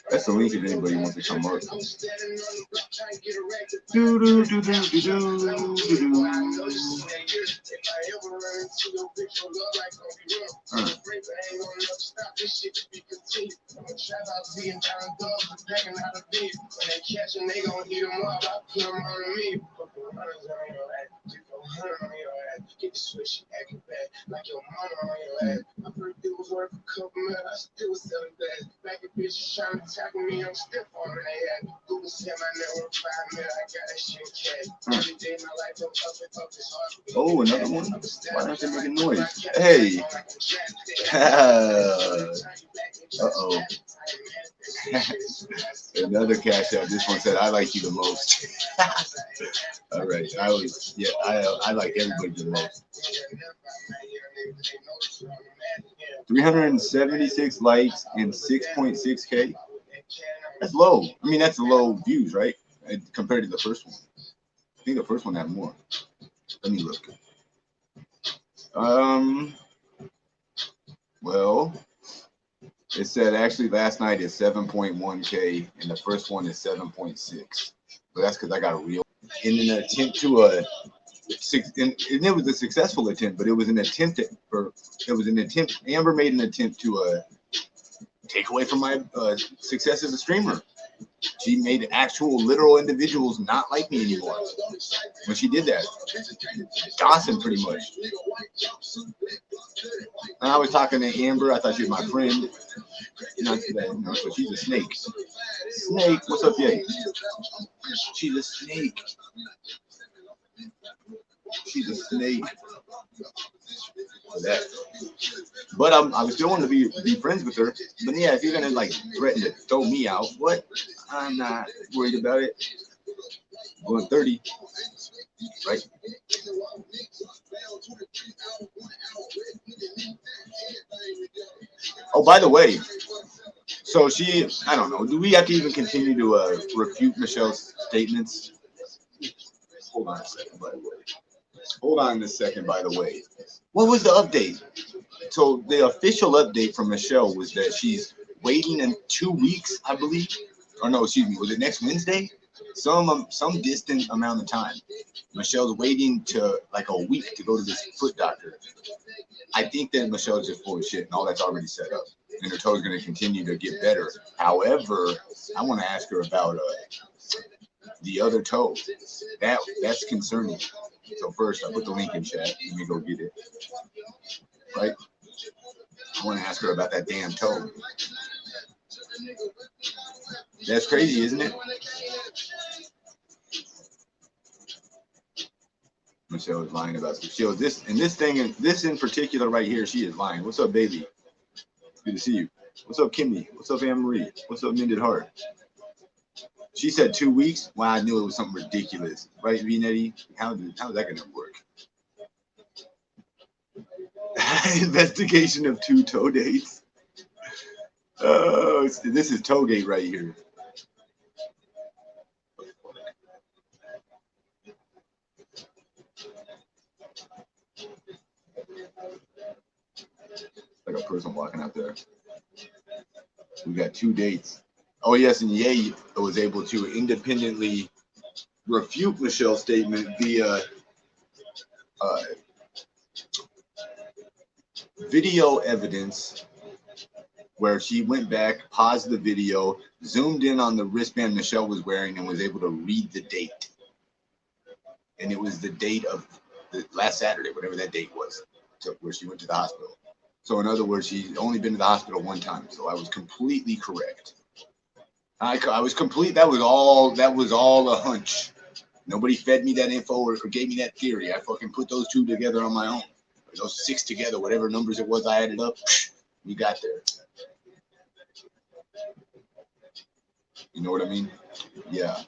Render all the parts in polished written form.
That's the link if anybody wants to come up. Get the Sushi acting bad, like your mama on your ass. I heard it was worth a couple mil, I still was selling bags. Back a bitch trying to tackle me, I'm still on their ass. Google said my net worth 5 mil, I got that shit in cash. Every day my life I'm up and up, it's hard to be. Oh, another one? Why don't they make a noise? Hey! Uh-oh. Another cash out. This one said, I like you the most. All right. I like everybody the most. 376 likes and 6.6K. That's low. I mean, that's low views, right? Compared to the first one. I think the first one had more. Let me look. Well, it said actually last night is 7.1K and the first one is 7.6. But that's because I got a real in an attempt to and it was a successful attempt, but it was an attempt Amber made an attempt to take away from my success as a streamer. She made actual literal individuals not like me anymore when she did that. Gossip pretty much. And I was talking to Amber, I thought she was my friend. Not today, you know, so she's a snake. Snake, what's up, Yay? She's a snake. She's a snake. For that. But I still want to be friends with her. But yeah, if you're gonna like threaten to throw me out, what? I'm not worried about it. I'm going 30, right? Oh, by the way, so I don't know. Do we have to even continue to refute Michelle's statements? Hold on a second, by the way. Hold on a second, by the way. What was the update? So the official update from Michelle was that she's waiting in 2 weeks, I believe. Or no, excuse me. Was it next Wednesday? Some distant amount of time. Michelle's waiting to like a week to go to this foot doctor. I think that Michelle's just full of shit and all that's already set up. And her toe's going to continue to get better. However, I want to ask her about the other toe. That's concerning. So first, I put the link in chat. Let me go get it. Right? I want to ask her about that damn toe. That's crazy, isn't it? Michelle is lying about some. This in particular right here, she is lying. What's up, baby? Good to see you. What's up, Kimmy? What's up, Anne Marie? What's up, Mended Heart? She said 2 weeks. Wow, I knew it was something ridiculous, right, V-Netty? How's that gonna work? Investigation of 2 toe dates. Oh, this is Toegate right here. Like a person walking out there. We got 2 dates. Oh yes, and Ye was able to independently refute Michelle's statement via video evidence, where she went back, paused the video, zoomed in on the wristband Michelle was wearing, and was able to read the date. And it was the date of the last Saturday, whatever that date was, where she went to the hospital. So in other words, she's only been to the hospital 1 time. So I was completely correct. I was complete. That was all a hunch. Nobody fed me that info or gave me that theory. I fucking put those 2 together on my own. Those 6 together, whatever numbers it was, I added up. We got there. You know what I mean? Yeah.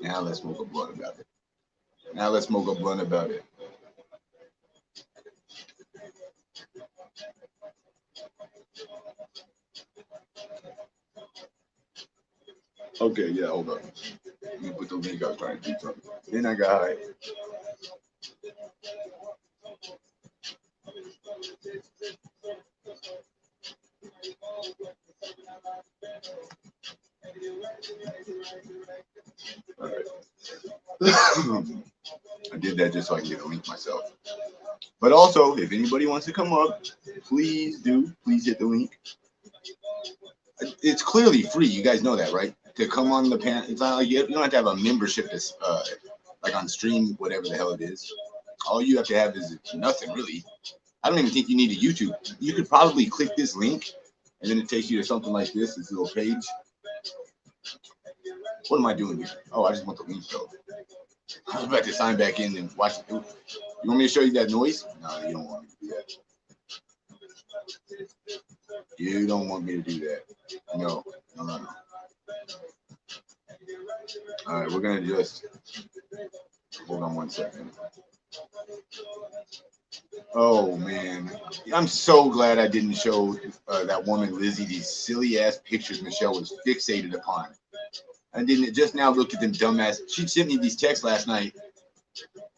Now let's smoke a blunt about it. Okay, yeah, hold up. Let me put the link. I was trying to do something. Then I got high. All right. I did that just so I can get a link myself. But also, if anybody wants to come up, please do. Please hit the link. It's clearly free. You guys know that, right? To come on the panel. It's not like you don't have to have a membership to, like on stream, whatever the hell it is. All you have to have is nothing, really. I don't even think you need a YouTube. You could probably click this link, and then it takes you to something like this little page. What am I doing here? Oh, I just want the link, though. I was about to sign back in and watch it. You want me to show you that noise? No, you don't want me to do that. You don't want me to do that. No. All right, we're going to just... Hold on one second. Oh, man. I'm so glad I didn't show that woman, Lizzie, these silly-ass pictures Michelle was fixated upon. I didn't just now look at them dumbass. She sent me these texts last night,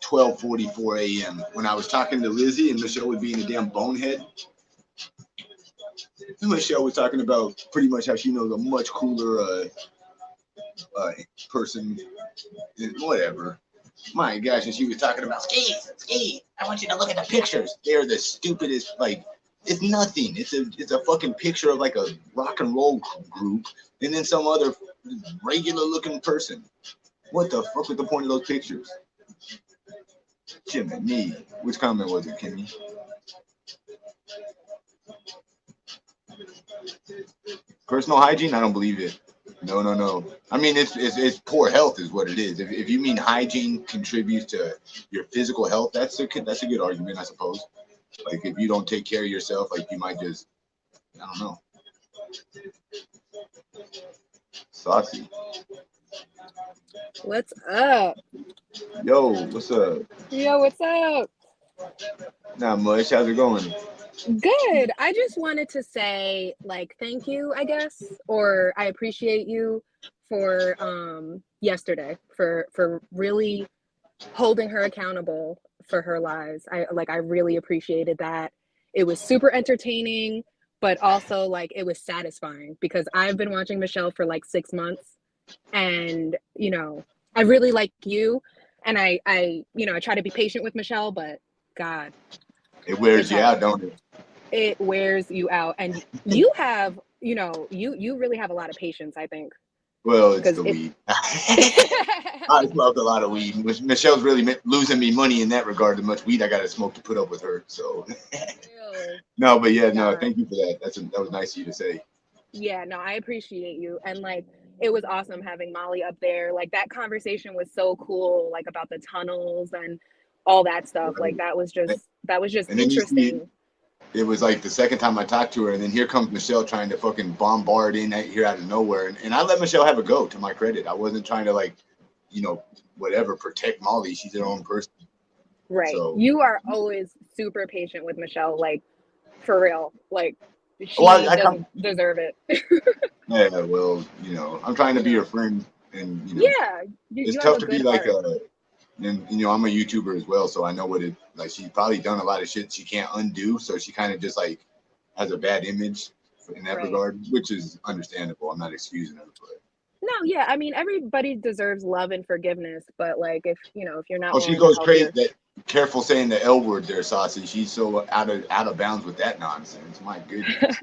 12:44 a.m. when I was talking to Lizzie and Michelle was being a damn bonehead. And Michelle was talking about pretty much how she knows a much cooler person. Whatever. My gosh, and she was talking about ski. I want you to look at the pictures. They're the stupidest. Like, it's nothing. It's a fucking picture of like a rock and roll group, and then some other regular looking person. What the fuck was the point of those pictures? Jiminy. Which comment was it, Kimmy? Personal hygiene? I don't believe it. No. I mean, it's poor health is what it is. If you mean hygiene contributes to your physical health, that's a good argument, I suppose. Like, if you don't take care of yourself, like, you might just, I don't know. Saucy. What's up? Yo, what's up? Yo, what's up? Not much. How's it going? Good. I just wanted to say, like, thank you, I guess, or I appreciate you for yesterday for really holding her accountable for her lies. I really appreciated that. It was super entertaining, but also like it was satisfying because I've been watching Michelle for like 6 months, and you know, I really like you, and I try to be patient with Michelle, but God, it wears you out, don't it? It wears you out, and you have, you really have a lot of patience, I think. Well, it's the weed. I smoked a lot of weed. Michelle's really losing me money in that regard. The much weed I got to smoke to put up with her. So, no, but yeah, no, thank you for that. That was nice of you to say. Yeah, no, I appreciate you, and like it was awesome having Molly up there. Like that conversation was so cool, like about the tunnels and all that stuff. Right. Like that was just interesting. It was like the second time I talked to her, and then here comes Michelle trying to fucking bombard in here out of nowhere. And I let Michelle have a go, to my credit. I wasn't trying to, like, whatever, protect Molly. She's her own person. Right. So, you are always super patient with Michelle, like, for real. Like, she doesn't deserve it. Yeah, well, I'm trying to be her friend. And, yeah, it's tough to be like and I'm a YouTuber as well, so I know what it like. She's probably done a lot of shit she can't undo, so she kind of just like has a bad image in that regard, which is understandable. I'm not excusing her, but no, yeah, I mean everybody deserves love and forgiveness, but like if you're not, she goes crazy. Careful saying the L word there, Saucy. She's so out of bounds with that nonsense. My goodness.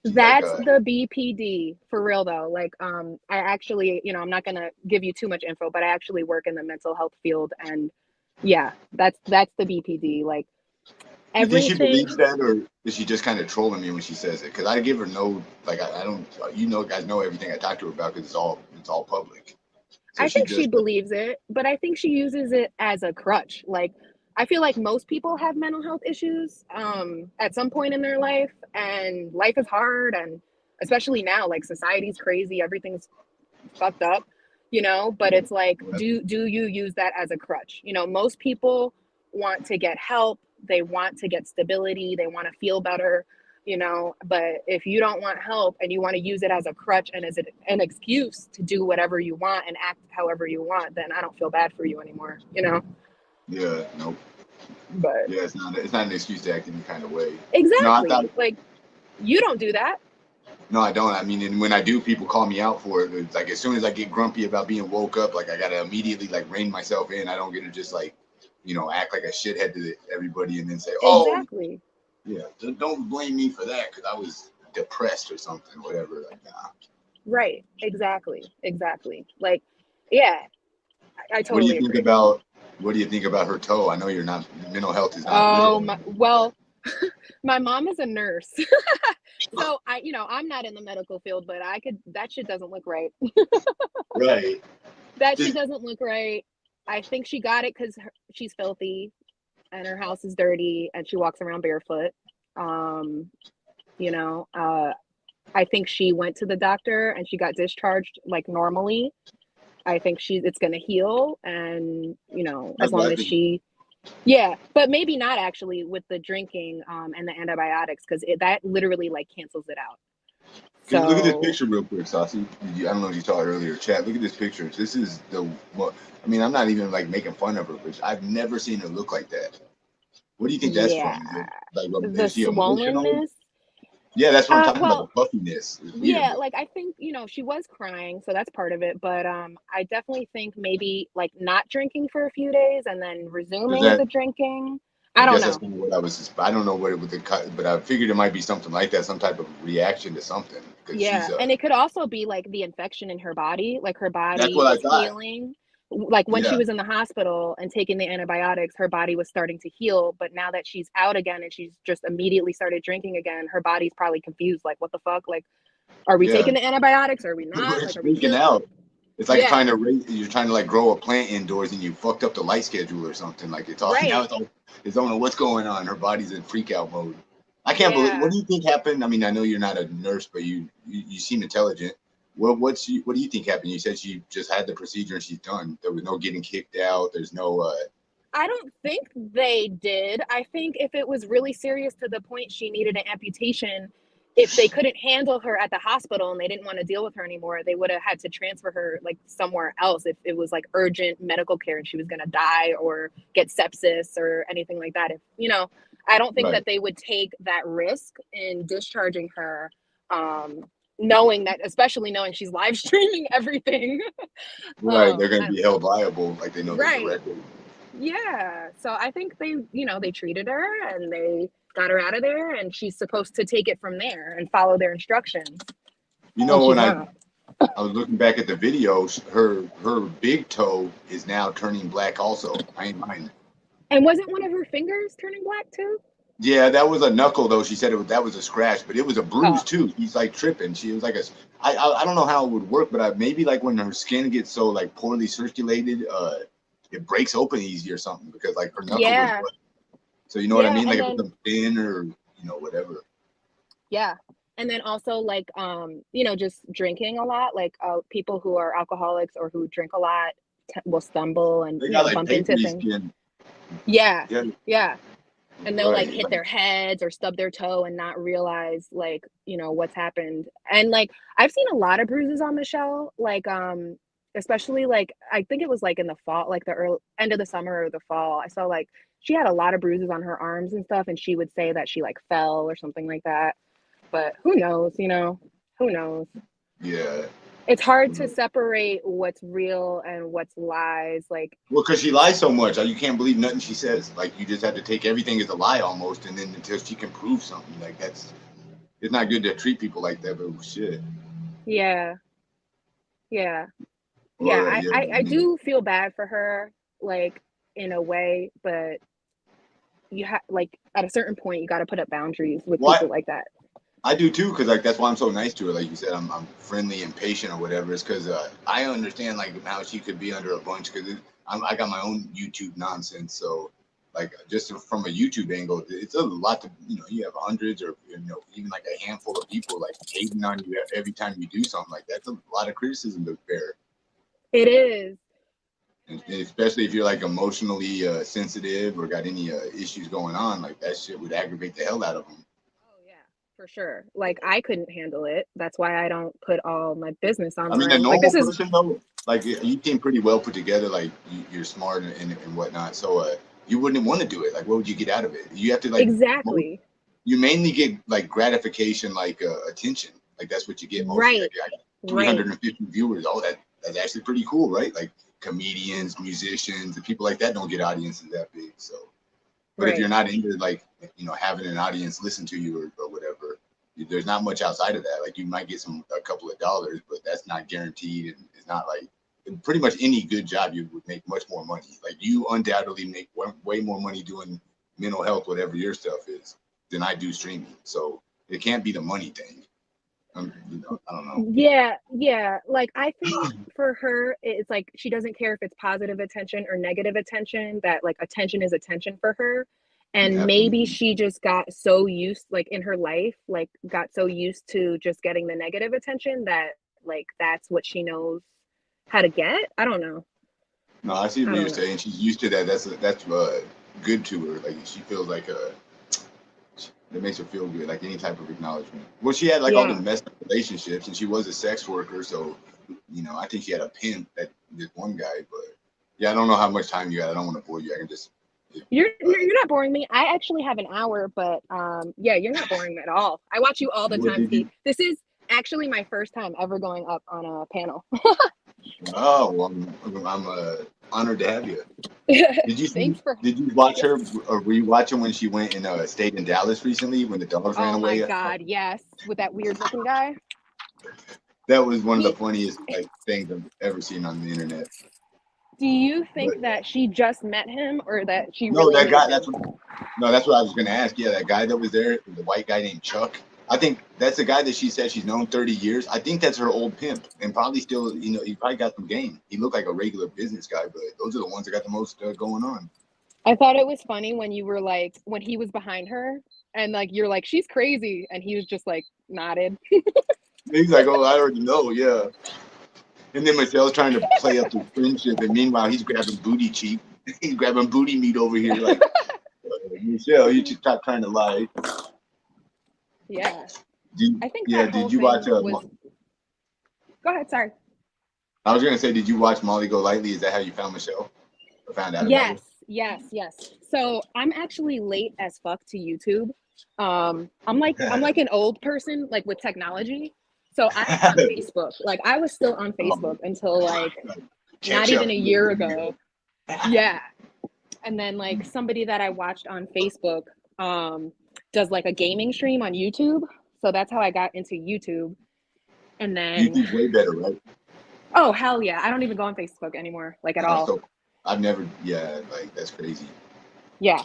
That's like, the BPD for real though. Like, I actually, I'm not gonna give you too much info, but I actually work in the mental health field, and yeah, that's the BPD. Like, everything. Do you think she believes that, or is she just kind of trolling me when she says it? Because I give her no, like, I don't, guys know everything I talk to her about because it's all public. So I think she believes it, but I think she uses it as a crutch. Like, I feel like most people have mental health issues at some point in their life, and life is hard, and especially now, like society's crazy, everything's fucked up, but it's like, do you use that as a crutch? Most people want to get help, they want to get stability, they want to feel better, but if you don't want help and you want to use it as a crutch and as an excuse to do whatever you want and act however you want, then I don't feel bad for you anymore, Yeah, nope. But yeah, it's not an excuse to act any kind of way. Exactly. You don't do that. No, I don't. I mean, and when I do, people call me out for it. It's like as soon as I get grumpy about being woke up, like I gotta immediately like rein myself in. I don't get to just like, act like a shithead to everybody and then say, "Oh, Exactly. yeah, don't blame me for that because I was depressed or something, whatever." Like, nah. Right. Exactly. Like, yeah, I What do you totally think agree. about What do you think about her toe? I know you're not mental health is not literal. Well, my mom is a nurse. So I'm not in the medical field, but that shit doesn't look right. Right. That shit Just, doesn't look right. I think she got it because she's filthy and her house is dirty and she walks around barefoot. Um, you know, I think she went to the doctor and she got discharged like normally. I think it's gonna heal, and as that's long what I as think. yeah, but maybe not actually with the drinking and the antibiotics because that literally like cancels it out. Because look at this So picture real quick, Saucy. I don't know if you saw it earlier, chat. Look at this picture. This is what I mean. I'm not even like making fun of her, but I've never seen her look like that. What do you think that's from? yeah, Is it like the is she emotional? swollenness. Yeah, that's what I'm talking about. The Well, puffiness is weird. yeah, like I think, she was crying, so that's part of it. But I definitely think maybe like not drinking for a few days and then Is resuming that? the drinking. I I don't guess that's know. kind of what I was. I don't know what it would cut, but I figured it might be something like that, some type of reaction to something. Because she's Yeah. And it could also be like the infection in her body, like her That's body what I is thought. healing. Like when she Yeah, was in the hospital and taking the antibiotics, her body was starting to heal. But now that she's out again and she's just immediately started drinking again, her body's probably confused. Like, what the fuck? Like, are we yeah. taking the antibiotics? Are we not? It's Like, are we freaking healed? out. It's like Yeah. trying to you're trying to like grow a plant indoors and you fucked up the light schedule or something. Like it's all now Right. it's don't know what's going on. Her body's in freak out mode. I can't believe. What Yeah. do you think happened? I mean, I know you're not a nurse, but you seem intelligent. What do you think happened? You said she just had the procedure and she's done. There was no getting kicked out. There's no. I don't think they did. I think if it was really serious to the point she needed an amputation, if they couldn't handle her at the hospital and they didn't want to deal with her anymore, they would have had to transfer her like somewhere else if it was like urgent medical care and she was going to die or get sepsis or anything like that. If, I don't think Right, that they would take that risk in discharging her, knowing that, especially knowing she's live streaming everything. right. They're going I to be held liable, like they know the Right. director. Yeah. So I think they treated her and they got her out of there and she's supposed to take it from there and follow their instructions. You And know, when she's I not. I was looking back at the videos, her big toe is now turning black. Also, I ain't lying. And wasn't one of her fingers turning black too? Yeah, that was a knuckle though. She said that was a scratch, but it was a bruise Oh, too. He's like tripping. She was like I don't know how it would work, but maybe like when her skin gets so like poorly circulated, it breaks open easy or something because like her knuckle was yeah. what. So you know what I Yeah. mean? And Like it then, becomes thin or whatever. yeah. And then also like, just drinking a lot, like people who are alcoholics or who drink a lot will stumble and, They got like bump into papery things. skin. Yeah. Yeah, Yeah. And they'll like right. hit their heads or stub their toe and not realize like what's happened. And like I've seen a lot of bruises on Michelle, like especially like I think it was like in the fall, like the early end of the summer or the fall. I saw like she had a lot of bruises on her arms and stuff, and she would say that she like fell or something like that. But who knows, who knows. Yeah. It's hard to separate what's real and what's lies, like. Well, because she lies so much, you can't believe nothing she says. Like you just have to take everything as a lie almost, and then until she can prove something, like it's not good to treat people like that. But shit, Yeah. Yeah. Yeah, or I, yeah, I I I mean, do feel bad for her, like in a way, but you have like at a certain point you got to put up boundaries with what people like that. I do too, because like that's why I'm so nice to her. Like you said, I'm friendly and patient or whatever. It's because I understand like how she could be under a bunch because I got my own YouTube nonsense. So like just from a YouTube angle, it's a lot to you have hundreds or even like a handful of people like hating on you every time you do something like that. That's a lot of criticism to bear. It is. And And especially if you're like emotionally sensitive or got any issues going on, like that shit would aggravate the hell out of them. oh yeah, for sure. Like I couldn't handle it. That's why I don't put all my business I mean, a online. Like normal this is person though, like you seem pretty well put together, like you're smart and whatnot. So you wouldn't want to do it. Like, what would you get out of it? You have to like, exactly. you mainly get like gratification, like attention. Like that's what you get mostly. Right. Like, Right. 350 viewers. Oh, that's actually pretty cool, right? Like comedians, musicians, and people like that don't get audiences that big. So, but if Right. you're not into like having an audience listen to you or whatever, there's not much outside of that. Like you might get a couple of dollars, but that's not guaranteed, and it's not like pretty much any good job you would make much more money. Like you undoubtedly make way more money doing mental health, whatever your stuff is, than I do streaming. So it can't be the money thing. I don't know. Yeah. Like I think for her, it's like she doesn't care if it's positive attention or negative attention. That like attention is attention for her, and Yeah, maybe she just got so used, like in her life, like got so used to just getting the negative attention that like that's what she knows how to get. I don't know. no, I see I what you're don't know. saying. She's used to that. That's good to her. Like she feels like it makes her feel good, like any type of acknowledgement. Well, she had like all the Yeah. messed up relationships, and she was a sex worker, so I think she had a pimp, that this one guy. But yeah, I don't know how much time you got. I don't want to bore you. I can just. You're not boring me. I actually have an hour, but yeah, you're not boring at all. I watch you all the What time, did Steve. you? This is actually my first time ever going up on a panel. Oh, well, I'm honored to have you. Did you Thanks for. watch her, or were you watching when she went and stayed in Dallas recently when the dogs ran Oh my away? God, yes, with that weird looking guy. That was one of the He, funniest like things I've ever seen on the internet. do you But think that she just met him or that she no, really that knew guy. him? That's what I was gonna ask. Yeah, that guy that was there, the white guy named Chuck. I think that's the guy that she said she's known 30 years. I think that's her old pimp, and probably still, he probably got some game. He looked like a regular business guy, but those are the ones that got the most going on. I thought it was funny when you were like, when he was behind her and like, you're like, she's crazy. And he was just like nodded. He's like, oh, I already know, yeah. And then Michelle's trying to play up the friendship, and meanwhile he's grabbing booty cheek. He's grabbing booty meat over here, like Michelle, you just stop trying to lie. Yeah. Did, I think yeah, that whole did you thing watch? was. Go ahead. Sorry. I was gonna say, did you watch Molly Go Lightly? Is that how you found Michelle? Or found out about her? Yes. So I'm actually late as fuck to YouTube. I'm like an old person, like with technology. So I'm on Facebook. Like I was still on Facebook until like not Catch even up. a year ago. Yeah. And then like somebody that I watched on Facebook does like a gaming stream on YouTube. So that's how I got into YouTube. And then YouTube's way better, right? oh hell yeah. I don't even go on Facebook anymore, like at all. So I've never, like that's crazy. Yeah.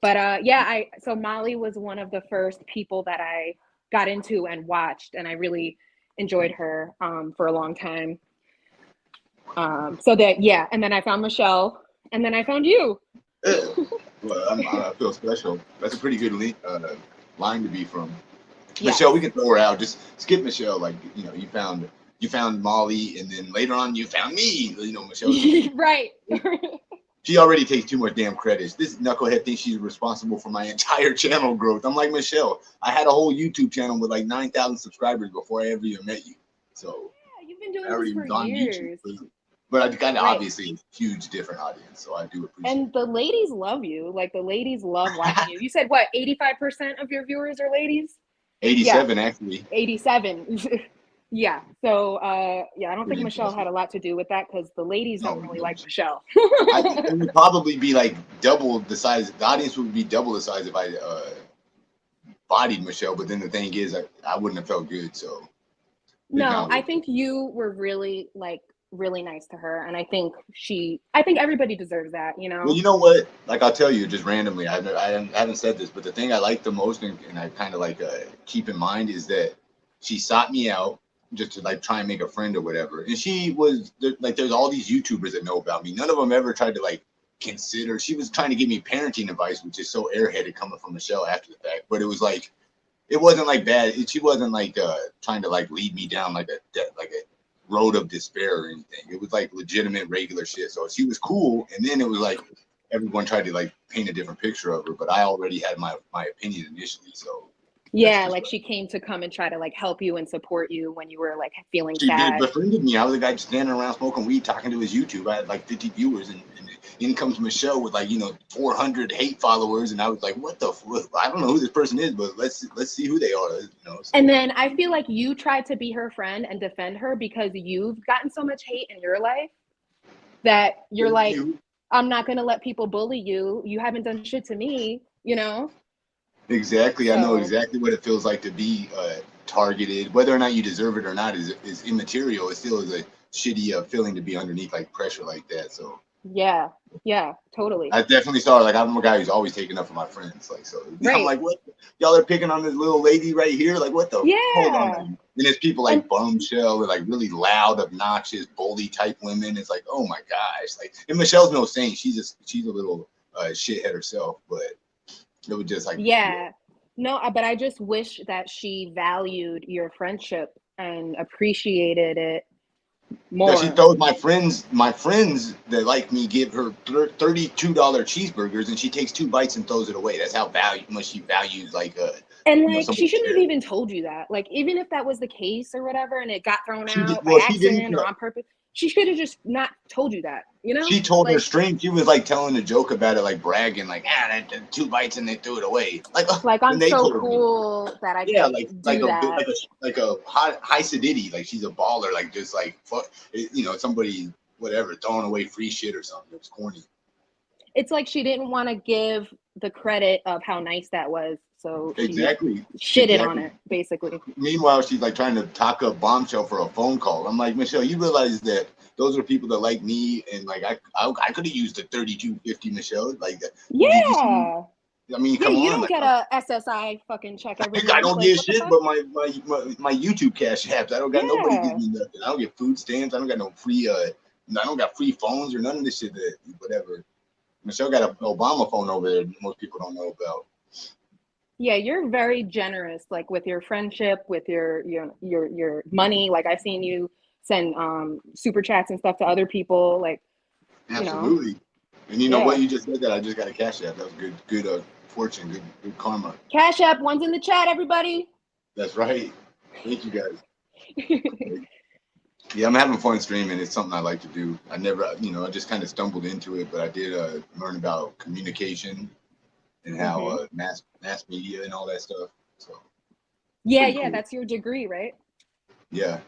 But yeah, so Molly was one of the first people that I got into and watched, and I really enjoyed her for a long time. So that yeah, and then I found Michelle, and then I found you. Well, I feel special. That's a pretty good line to be from. Yeah. Michelle, we can throw her out. Just skip Michelle. Like you found Molly, and then later on you found me. Michelle. Right. She already takes too much damn credit. This knucklehead thinks she's responsible for my entire channel growth. I'm like, Michelle, I had a whole YouTube channel with like 9,000 subscribers before I ever even met you. So Yeah, you've been doing I already this was for on years. YouTube. But I got Right. obviously a huge different audience, so I do appreciate it. And the ladies love you. Like the ladies love watching you. You said what? 85% of your viewers are ladies? 87 actually. 87. Yeah. So yeah, I don't think Pretty Michelle impressive. had a lot to do with that because the ladies don't really like Michelle. It would probably be like double the size. The audience would be double the size if I bodied Michelle. But then the thing is, I wouldn't have felt good. So No, I think you were really really nice to her, and I think everybody deserves that, Well, you know what? Like I'll tell you just randomly. I haven't said this, but the thing I like the most, and I kind of like keep in mind, is that she sought me out just to like try and make a friend or whatever. And she was like, there's all these YouTubers that know about me. None of them ever tried to like consider. She was trying to give me parenting advice, which is so airheaded coming from Michelle after the fact. But it was like, it wasn't like bad. She wasn't like trying to like lead me down like a road of despair or anything. It was like legitimate regular shit. So she was cool. And then it was like everyone tried to like paint a different picture of her, but I already had my opinion initially. So yeah, like she came to come and try to like help you and support you when you were like feeling she sad. befriended me. I was the guy just standing around smoking weed, talking to his YouTube. I had like 50 viewers, and in comes Michelle with like, 400 hate followers, and I was like, what the? I don't know who this person is, but let's see who they are. So. And then I feel like you tried to be her friend and defend her because you've gotten so much hate in your life that you're like, I'm not gonna let people bully you. You haven't done shit to me, Exactly. So, I know exactly what it feels like to be targeted. Whether or not you deserve it or not is immaterial. It still is a shitty feeling to be underneath like pressure like that. So yeah, totally. I definitely saw like I'm a guy who's always taking up for my friends. Like so, right. I'm like, what? Y'all are picking on this little lady right here. Like what the? Yeah. Hold on. And it's people like Bombshell or like really loud, obnoxious, bully type women. It's like, oh my gosh. Like, and Michelle's no saint. She's a little shithead herself, but. It was just like no, but I just wish that she valued your friendship and appreciated it more. She throws my friends that like me give her $32 cheeseburgers, and she takes 2 bites and throws it away. That's how much she values like and like she shouldn't have even told you that. Like even if that was the case or whatever, and it got thrown out by accident or on purpose. She should have just not told you that, She told her stream. She was like telling a joke about it, like bragging, like, 2 bites and they threw it away. Like I'm so cool that I can do that. Like a high sedity, like she's a baller, like just like fuck, somebody whatever throwing away free shit or something. It was corny. It's like she didn't want to give the credit of how nice that was. So exactly shitted on it, basically. Meanwhile, she's like trying to talk up Bombshell for a phone call. I'm like, Michelle, you realize that those are people that like me, and like I could have used the 3250, Michelle. Like, yeah. I mean, come on. You don't get a SSI fucking check every month. I don't get shit, but my YouTube cash apps. I don't got nobody gives me nothing. I don't get food stamps. I don't got no free. I don't got free phones or none of this shit. That whatever. Michelle got an Obama phone over there. Most people don't know about. Yeah, you're very generous, like with your friendship, with your money. Like I've seen you send super chats and stuff to other people. Like, absolutely. And you know what? You just said that. I just got a cash app. That was good fortune, good karma. Cash app, one's in the chat, everybody. That's right. Thank you guys. Yeah, I'm having fun streaming. It's something I like to do. I never, I just kind of stumbled into it, but I did learn about communication and how mass media and all that stuff. So yeah, cool. That's your degree, right? Yeah.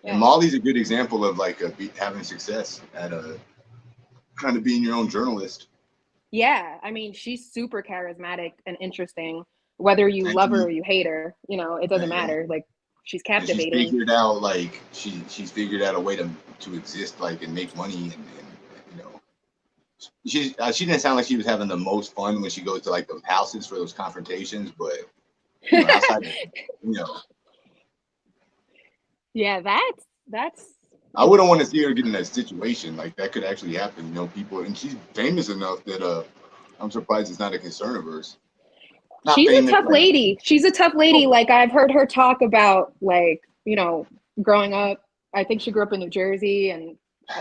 And Molly's a good example of like having success at kind of being your own journalist. Yeah, I mean, she's super charismatic and interesting. Whether you love her or you hate her, it doesn't matter. Like she's captivating. And she's figured out like she's figured out a way to exist like and make money and she didn't sound like she was having the most fun when she goes to like those houses for those confrontations, but outside, Yeah, that's. I wouldn't want to see her get in that situation. Like that could actually happen. People, and she's famous enough that I'm surprised it's not a concern of hers. She's a tough lady. She's a tough lady. Like I've heard her talk about like growing up. I think she grew up in New Jersey and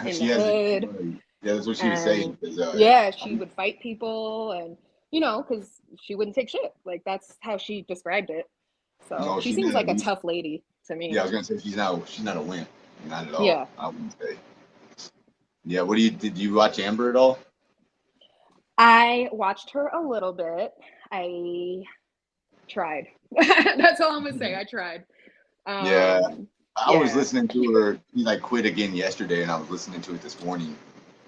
in the hood. Yeah, that's what she was saying. She would fight people and, because she wouldn't take shit. Like, that's how she described it. So she seems like a tough lady to me. Yeah, I was going to say, she's not a wimp. Not at all. Yeah. I wouldn't say. Yeah, did you watch Amber at all? I watched her a little bit. I tried. That's all I'm going to say. I tried. I was listening to her. She like quit again yesterday, and I was listening to it this morning.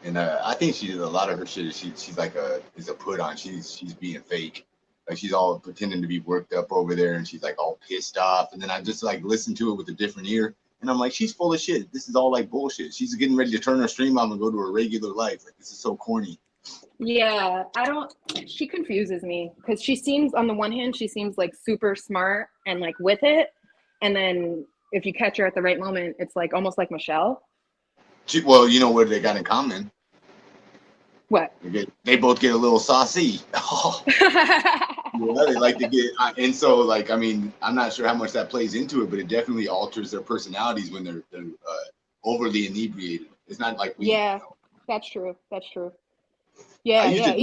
And I think she did a lot of her shit. She's like is a put on. She's being fake. Like she's all pretending to be worked up over there, and she's like all pissed off. And then I just like listened to it with a different ear, and I'm like, she's full of shit. This is all like bullshit. She's getting ready to turn her stream on and go to her regular life. Like this is so corny. Yeah, she confuses me because she seems, on the one hand, she seems like super smart and like with it, and then if you catch her at the right moment, it's like almost like Michelle. Well, you know what they got in common? What? They both get a little saucy. They like to get, and so like, I mean, I'm not sure how much that plays into it, but it definitely alters their personalities when they're overly inebriated. It's not like that's true. Yeah.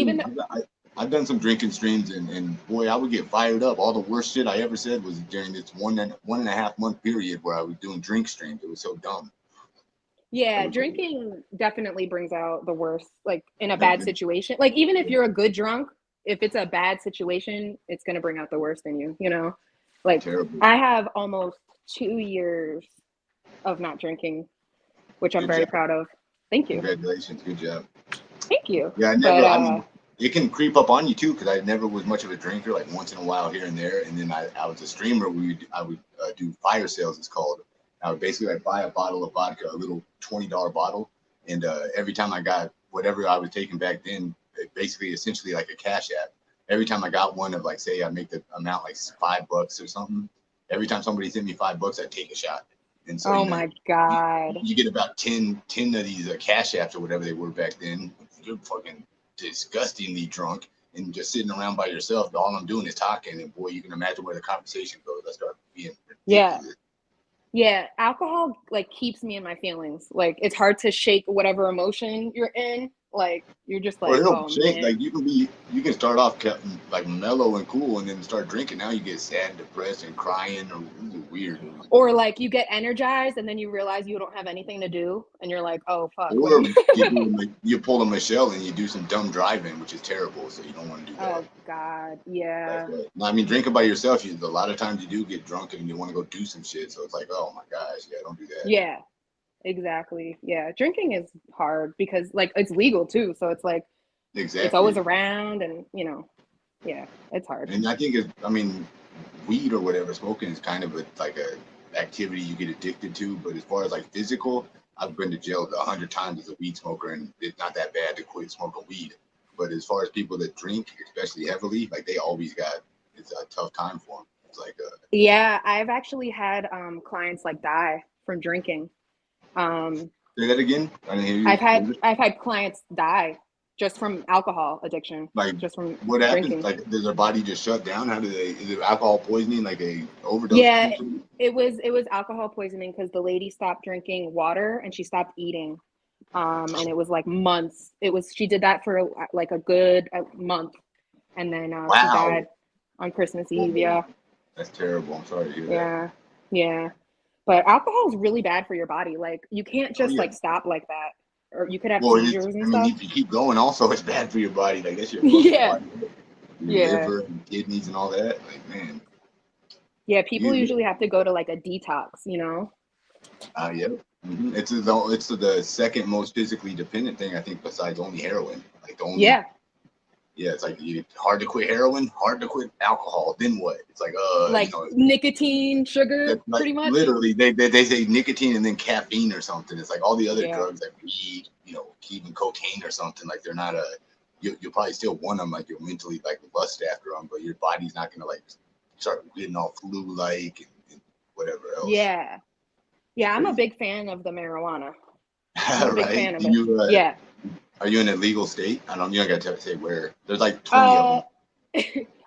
I've done some drinking streams, and boy, I would get fired up. All the worst shit I ever said was during this 1.5 month period where I was doing drink streams. It was so dumb. Yeah, Like, drinking definitely brings out the worst, like in a bad like, situation. Like even if you're a good drunk, if it's a bad situation, it's gonna bring out the worst in you, you know? Like terrible. I have almost 2 years of not drinking, which I'm Good very job. proud of. Thank you. Congratulations. Good job. Thank you. Yeah, But I mean, it can creep up on you too, because I never was much of a drinker, like once in a while here and there. And then I was a streamer. I would do fire sales, it's called. I would basically like buy a bottle of vodka, a little $20 bottle. And every time I got whatever I was taking back then, it basically essentially like a cash app. Every time I got one of like, say I make the amount like $5 or something, every time somebody sent me $5, I'd take a shot. And so, oh you know, my God. you get about 10 of these cash apps or whatever they were back then. You're fucking disgustingly drunk and just sitting around by yourself. All I'm doing is talking, and boy, you can imagine where the conversation goes. I start being Yeah. ridiculous. Yeah. Alcohol like keeps me in my feelings. Like it's hard to shake whatever emotion you're in. Like you're just Or like, it'll oh change. man. Like you can start off like mellow and cool, and then start drinking. Now you get sad, depressed, and crying, or weird. Or like you get energized and then you realize you don't have anything to do and you're like, oh fuck, what Or am you pull a Michelle and you do some dumb driving, which is terrible. So you don't want to do that. Oh God, yeah. I mean, drinking by yourself, a lot of times you do get drunk and you want to go do some shit. So it's like, oh my gosh, yeah, don't do that. Yeah, exactly. Yeah. Drinking is hard because like it's legal too. So it's like it's always Exactly. around and yeah, it's hard. And I think I mean, weed or whatever, smoking is kind of like a activity you get addicted to. But as far as like physical, I've been to jail 100 times as a weed smoker, and it's not that bad to quit smoking weed. But as far as people that drink, especially heavily, like they always it's a tough time for them. It's like Yeah, I've actually had clients like die from drinking. say that again. I didn't hear I've had you. I've had clients die just from alcohol addiction, Like just from what happens? drinking. Like does their body just shut down? How do they? Is it alcohol poisoning, like a overdose? Yeah, it was alcohol poisoning because the lady stopped drinking water and she stopped eating. And it was like months. She did that for like a good month, and then she Wow. died on Christmas Eve. Yeah, That's terrible. I'm sorry to hear that. yeah, yeah. But alcohol is really bad for your body. Like you can't Oh just yeah. like stop like that, or you could have Well, seizures I and mean, stuff. if you keep going, also it's bad for your body. Like that shit fucks your Yeah, body, your yeah, liver, and kidneys, and all that. Like man, yeah. People you usually have to go to like a detox. yeah. It's the second most physically dependent thing I think besides only heroin. Like the only Yeah, yeah, it's like hard to quit heroin, hard to quit alcohol. Then what? It's like like nicotine, sugar, that's like pretty much. literally they say nicotine and then caffeine or something. It's like all the other Yeah, drugs like weed, even cocaine or something. Like they're not you'll probably still want them. Like you'll mentally like lust after them, but your body's not gonna like start getting all flu like and whatever else. yeah, yeah. I'm a Crazy, big fan of the marijuana. I'm a big right? fan of Do it. you Yeah. are you in a legal state? I don't. You don't got to say where. There's like 20 of Uh, them.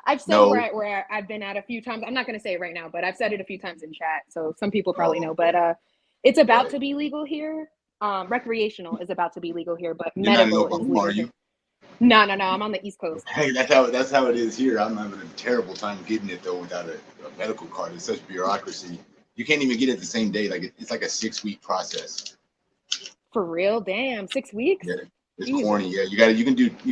I've said No. where I've been at a few times. I'm not going to say it right now, but I've said it a few times in chat, so some people probably Oh, know. But it's about right. to be legal here. Recreational is about to be legal here, but You're not in medical is Oklahoma, are legal here. you? No, no, no. I'm on the East Coast. Hey, that's how it is here. I'm having a terrible time getting it though without a medical card. It's such bureaucracy. You can't even get it the same day. Like it's like a 6-week process. For real? Damn, 6 weeks? Yeah, it's Jesus. corny. Yeah, you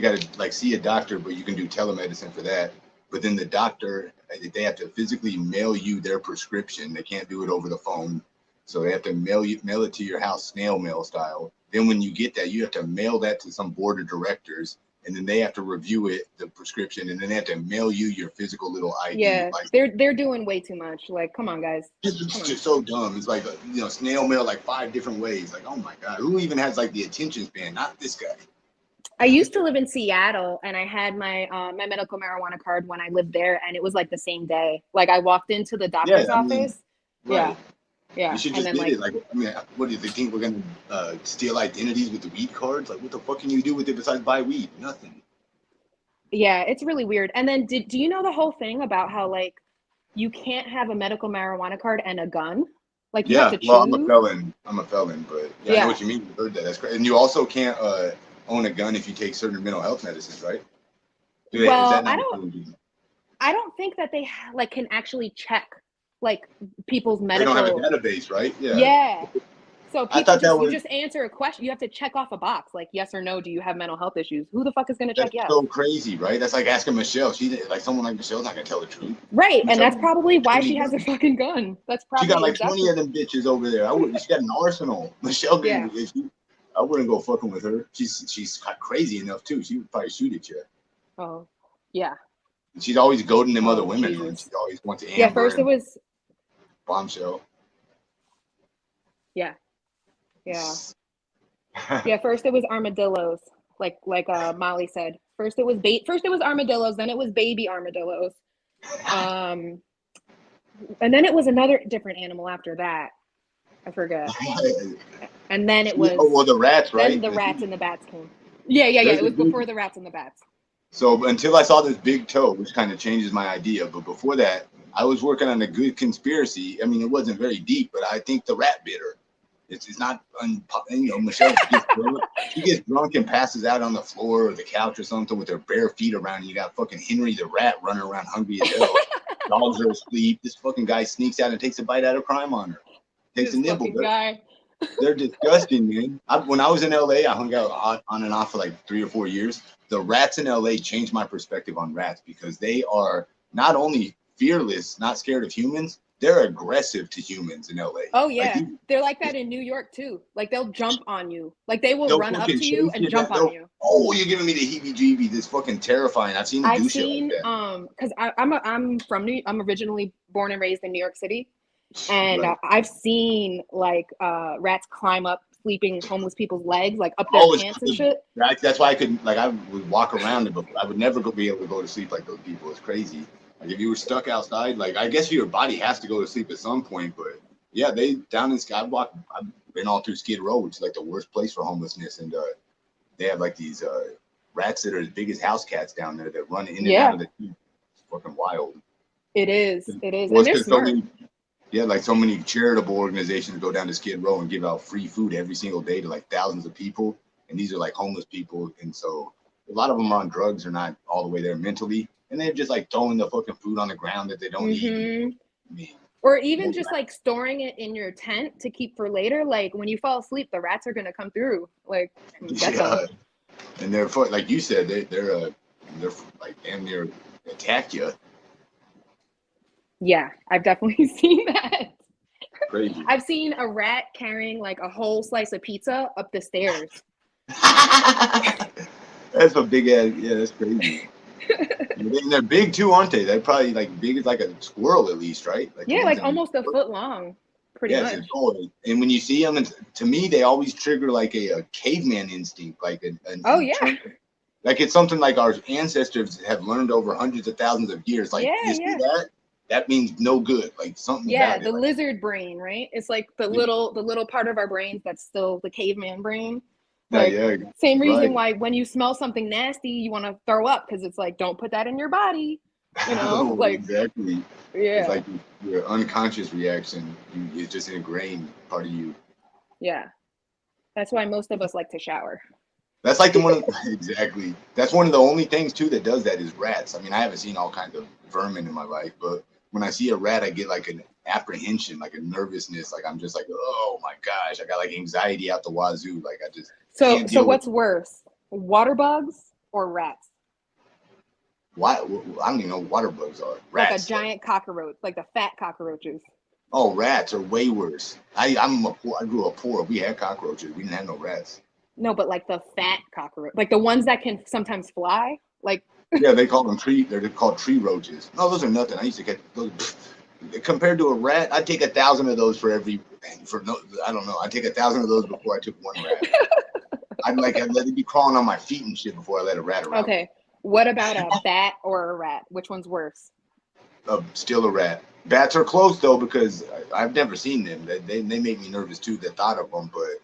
gotta like see a doctor, but you can do telemedicine for that. But then the doctor, they have to physically mail you their prescription. They can't do it over the phone, so they have to mail it to your house, snail mail style. Then when you get that, you have to mail that to some board of directors, and then they have to review it, the prescription, and then they have to mail you your physical little ID. Yeah, Like they're doing way too much. Like, come on, guys. it's Come on. just so dumb. It's like snail mail like 5 different ways. Like oh my god, who even has like the attention span? Not this guy. I used to live in Seattle, and I had my my medical marijuana card when I lived there, and it was like the same day. Like I walked into the Yeah, doctor's I mean, office. right. Yeah, You yeah, should and just then get like it. Like, I mean, what do they think we're gonna steal identities with the weed cards? Like, what the fuck can you do with it besides buy weed? Nothing. yeah, it's really weird. And then do you know the whole thing about how like you can't have a medical marijuana card and a gun? Like you have Yeah. to Well, I'm a choose. felon. I'm a felon, but yeah, I know Yeah. what you mean. I heard that. That's crazy. And you also can't own a gun if you take certain mental health medicines, right? Is Well, that I not don't included? I don't think that they like can actually check like people's They don't have a medical. database, right? Yeah. Yeah. So I people thought that just, you was just answer a question. You have to check off a box, like yes or no. Do you have mental health issues? Who the fuck is gonna check that's yes? so crazy, right? That's like asking Michelle. She like someone like Michelle's not gonna tell the truth. Right, and Michelle that's got probably why 20 she has a guns. fucking gun. That's She got probably like 20 exactly. of them bitches over there. She got an arsenal. Michelle, Yeah. I wouldn't go fucking with her. She's crazy enough too. She would probably shoot at you. Oh, yeah. She's always goading them other Oh, women on. Jesus. She always wants Yeah. Amber First it and was. Bombshell. Yeah. Yeah. Yeah. First it was armadillos, like Molly said. First it was First it was armadillos. Then it was baby armadillos. And then it was another different animal after that. I forget. And then it was. Oh well, the rats, right? Then the rats and the bats came. Yeah. There's It a was big, before the rats and the bats. so until I saw this big toe, which kind of changes my idea, but before that, I was working on a good conspiracy. I mean, it wasn't very deep, but I think the rat bit her. It's not, Michelle she gets drunk and passes out on the floor or the couch or something with her bare feet around. And you got fucking Henry the rat running around hungry as hell. Dogs are asleep. This fucking guy sneaks out and takes a bite out of crime on her. Takes This a nibble. fucking guy. They're disgusting, man. When I was in LA, I hung out on and off for like 3 or 4 years. The rats in LA changed my perspective on rats because they are not only fearless, not scared of humans, they're aggressive to humans in LA. Oh yeah, like they're like that in New York too. Like they'll jump on you. Like they will they'll run up fucking to you chase and jump on you. Oh, you're giving me the heebie-jeebies. This fucking terrifying. I've seen them do shit like that. Because I'm originally born and raised in New York City, and Right. I've seen like rats climb up sleeping homeless people's legs, like up their pants and shit. That's why I would walk around it, but I would never be able to go to sleep like those people. It's crazy. Like if you were stuck outside, like I guess your body has to go to sleep at some point, but yeah, they down in I've been all through Skid Row, which is like the worst place for homelessness, and they have like these rats that are as big as house cats down there that run in and out of the tube. It's fucking wild. It is. Well, And they're smart. Like so many charitable organizations go down to Skid Row and give out free food every single day to like thousands of people. And these are like homeless people. And so a lot of them are on drugs or not all the way there mentally. And they're just like throwing the fucking food on the ground that they don't eat. I mean, or even just like storing it in your tent to keep for later. Like when you fall asleep, the rats are going to come through. Like, get them. And they're, like you said, they're like damn near attack you. Yeah, I've definitely seen that. Crazy. I've seen a rat carrying like a whole slice of pizza up the stairs. That's a big ass. Yeah, that's crazy. And they're big too, aren't they? They're probably like big as like a squirrel at least, right? Like yeah, like almost a foot long, pretty much. And when you see them, to me, they always trigger like a caveman instinct, like like it's something like our ancestors have learned over hundreds of thousands of years. Like you see that means no good. Like something. Yeah, the lizard brain, right? It's like the little part of our brains that's still the caveman brain. Like, same reason why when you smell something nasty, you want to throw up because it's like, don't put that in your body. You know, like exactly. Yeah, it's like your unconscious reaction. It's just an ingrained part of you. Yeah, that's why most of us like to shower. That's like exactly. That's one of the only things too that does that is rats. I mean, I haven't seen all kinds of vermin in my life, but when I see a rat, I get like an apprehension, like a nervousness. Like I'm just like, oh my gosh, I got like anxiety out the wazoo. Like I just. So what's worse, water bugs or rats? What? I don't even know what water bugs are. Rats. Like a giant cockroach, like the fat cockroaches. Oh, rats are way worse. I grew up poor. We had cockroaches. We didn't have no rats. No, but like the fat cockroach, like the ones that can sometimes fly, like. Yeah, they call them they're called tree roaches. No, those are nothing. I used to get those. Compared to a rat, I'd take 1,000 of those I don't know. I'd take 1,000 of those before I took one rat. I'd let it be crawling on my feet and shit before I let a rat around. Okay. What about a bat or a rat? Which one's worse? Still a rat. Bats are close though because I've never seen them. They make me nervous too. The thought of them, but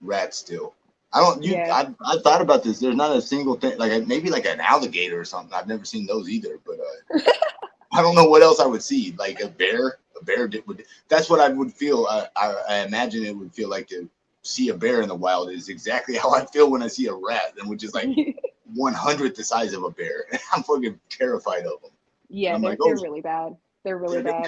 rats still. I thought about this. There's not a single thing, like maybe like an alligator or something. I've never seen those either, but I don't know what else I would see. Like a bear. That's what I would feel. I imagine it would feel like to see a bear in the wild is exactly how I feel when I see a rat, and which is like 1/100th the size of a bear. I'm fucking terrified of them. Yeah, they're really bad. They're really bad.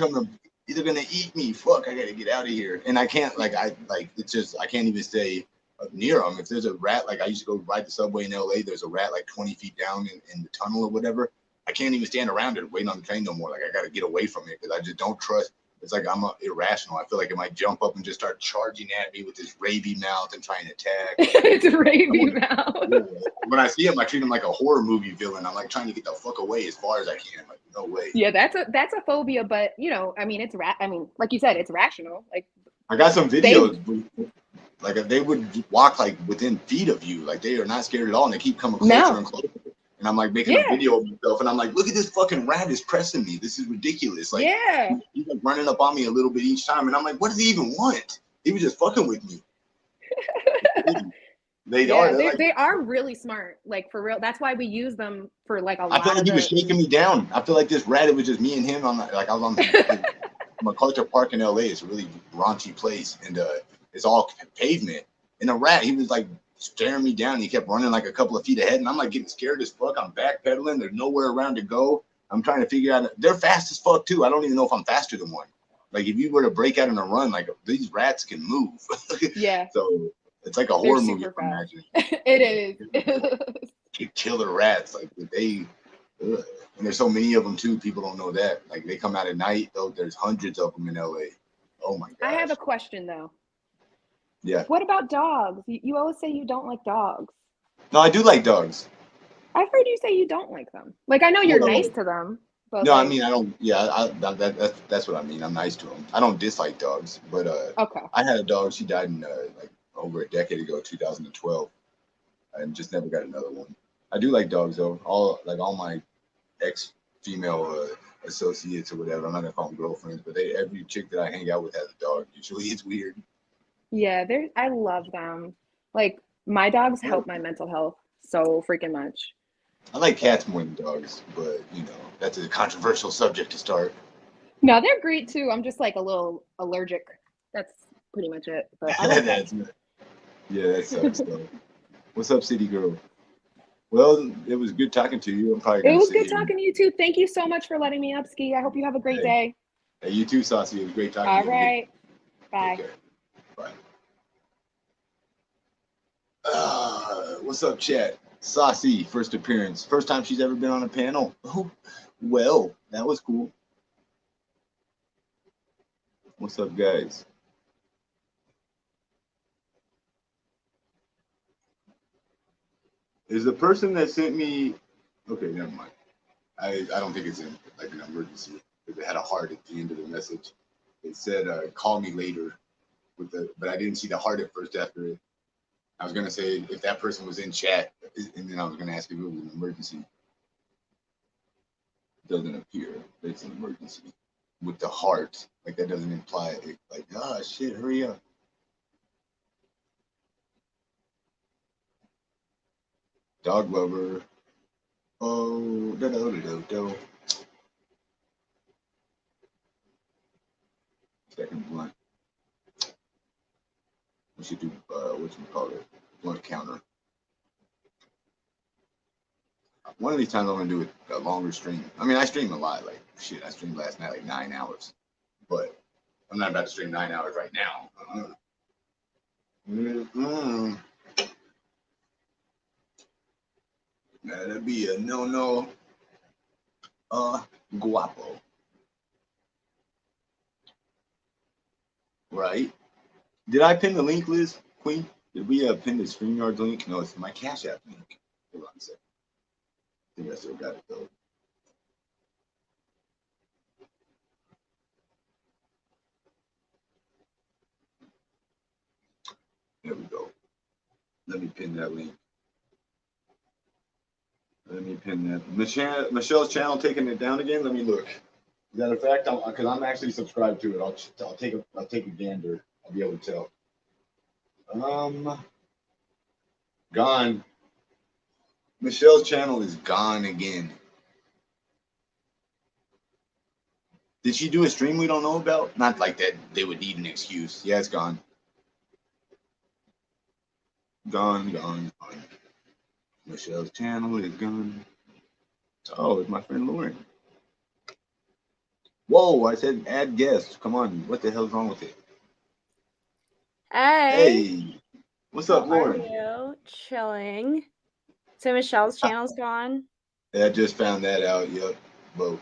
They're gonna eat me. Fuck, I gotta get out of here. And I can't it's just I can't even stay near them. If there's a rat, like I used to go ride the subway in LA, there's a rat like 20 feet down in the tunnel or whatever. I can't even stand around it waiting on the train no more. Like I gotta get away from it because I just don't trust. It's like I'm irrational. I feel like it might jump up and just start charging at me with this ravey mouth and trying to attack. It's a ravey mouth. When I see him, I treat him like a horror movie villain. I'm like trying to get the fuck away as far as I can. Like no way. Yeah, that's a phobia, but I mean, like you said, it's rational. Like I got some videos. Like they would walk like within feet of you, like they are not scared at all, and they keep coming closer and closer. And I'm like making a video of myself, and I'm like, look at this fucking rat is pressing me. This is ridiculous. Like, he's like running up on me a little bit each time, and I'm like, what does he even want? He was just fucking with me. They are really smart, like for real. That's why we use them for like a lot. I feel like he was shaking me down. I feel like this rat, it was just me and him on I was on MacArthur Park in LA. It's a really raunchy place, and it's all pavement. And the rat, he was like staring me down. He kept running like a couple of feet ahead, and I'm like getting scared as fuck. I'm backpedaling. There's nowhere around to go. I'm trying to figure out. They're fast as fuck too. I don't even know if I'm faster than one. Like if you were to break out in a run, like these rats can move. Yeah. So it's like a horror movie. Imagine. It is. Killer rats, like they. Ugh. And there's so many of them too. People don't know that. Like they come out at night. Though there's hundreds of them in LA. Oh my god. I have a question though. Yeah. What about dogs? You always say you don't like dogs. No, I do like dogs. I've heard you say you don't like them. Like I know you're nice to them. But no, I mean I don't. Yeah, that's what I mean. I'm nice to them. I don't dislike dogs, but okay. I had a dog. She died in like over a decade ago, 2012, and just never got another one. I do like dogs though. All my ex-female associates or whatever. I'm not gonna call them girlfriends, but every chick that I hang out with has a dog. Usually, it's weird. Yeah, I love them. Like my dogs help my mental health so freaking much. I like cats more than dogs, but that's a controversial subject to start. No, they're great too. I'm just like a little allergic. That's pretty much it. But I like cats. Yeah, that sucks though. What's up, city girl? Well, it was good talking to you. I'm probably gonna It was good talking to you too. Thank you so much for letting me up, Ski. I hope you have a great day. Hey, you too, Saucy. It was great talking to you. All right. Bye. Bye. What's up, chat? Saucy, first appearance. First time she's ever been on a panel. Oh, well, that was cool. What's up, guys? Is the person that sent me... Okay, never mind. I don't think it's in like an emergency. It had a heart at the end of the message. It said, call me later. But I didn't see the heart at first after it. I was going to say if that person was in chat, and then I was going to ask if it was an emergency. It doesn't appear that it's an emergency. With the heart, like that doesn't imply it, like, oh shit, hurry up. Dog lover. Oh, do. Second blunt. We should do whatchamacallit, blunt counter. One of these times I'm gonna do a longer stream. I mean, I stream a lot. Like shit, I streamed last night like 9 hours, but I'm not about to stream 9 hours right now. That'd be a no. Guapo. Right? Did I pin the link, Liz? Queen? Did we pin the StreamYard link? No, it's my Cash App link. Hold on a second. I think I still got it though. There we go. Let me pin that link. Let me pin that. Michelle's channel taking it down again. Let me look. Is that a fact? Because I'm actually subscribed to it. I'll take a gander. I'll be able to tell. Gone. Michelle's channel is gone again. Did she do a stream we don't know about? Not like that. They would need an excuse. Yeah, it's gone. Gone. Michelle's channel is gone. Oh, it's my friend Lauren. Whoa, I said add guest. Come on, what the hell's wrong with it? Hey, Hey, what's how up, are Lauren? you? Chilling. So Michelle's channel's gone. I just found that out. Yep, but